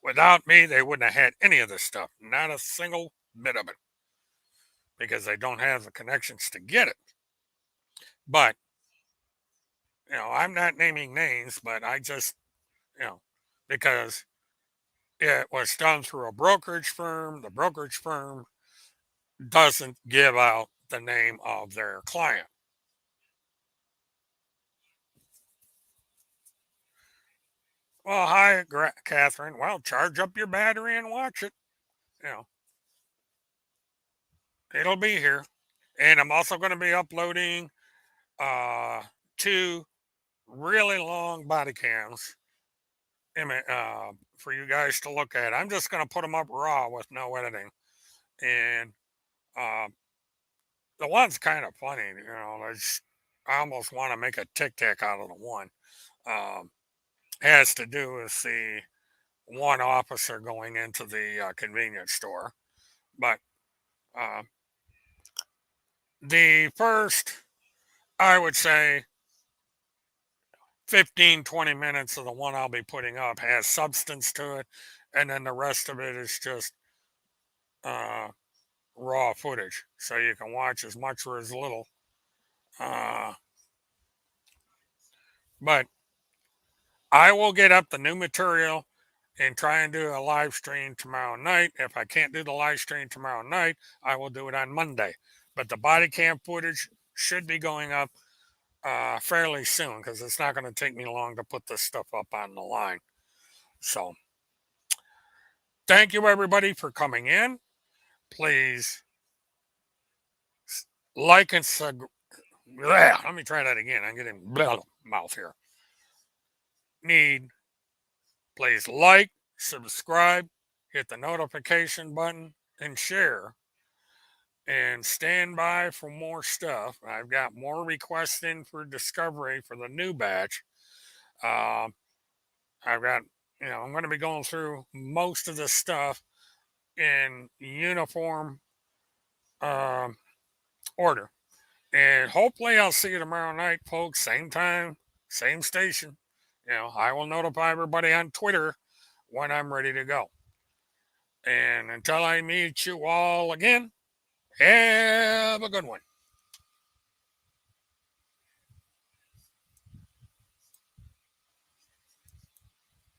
Without me, they wouldn't have had any of this stuff. Not a single bit of it. Because they don't have the connections to get it. But, I'm not naming names, but I just, because it was done through a brokerage firm. The brokerage firm doesn't give out the name of their client. Well, hi, Catherine. Well, charge up your battery and watch it. It'll be here. And I'm also going to be uploading 2 really long body cams for you guys to look at. I'm just going to put them up raw with no editing. And the one's kind of funny. I almost want to make a tic-tac out of the one. Has to do with the one officer going into the convenience store. But the first, I would say, 15, 20 minutes of the one I'll be putting up has substance to it. And then the rest of it is just raw footage. So you can watch as much or as little. But I will get up the new material and try and do a live stream tomorrow night. If I can't do the live stream tomorrow night, I will do it on Monday. But the body cam footage should be going up fairly soon because it's not going to take me long to put this stuff up on the line. So, thank you everybody for coming in. Please like and let me try that again. I'm getting mouth here. Please like, subscribe, hit the notification button, and share. And stand by for more stuff. I've got more requests in for discovery for the new batch. I've got, I'm going to be going through most of this stuff in uniform order. And hopefully I'll see you tomorrow night, folks. Same time, same station. I will notify everybody on Twitter when I'm ready to go. And until I meet you all again, have a good one.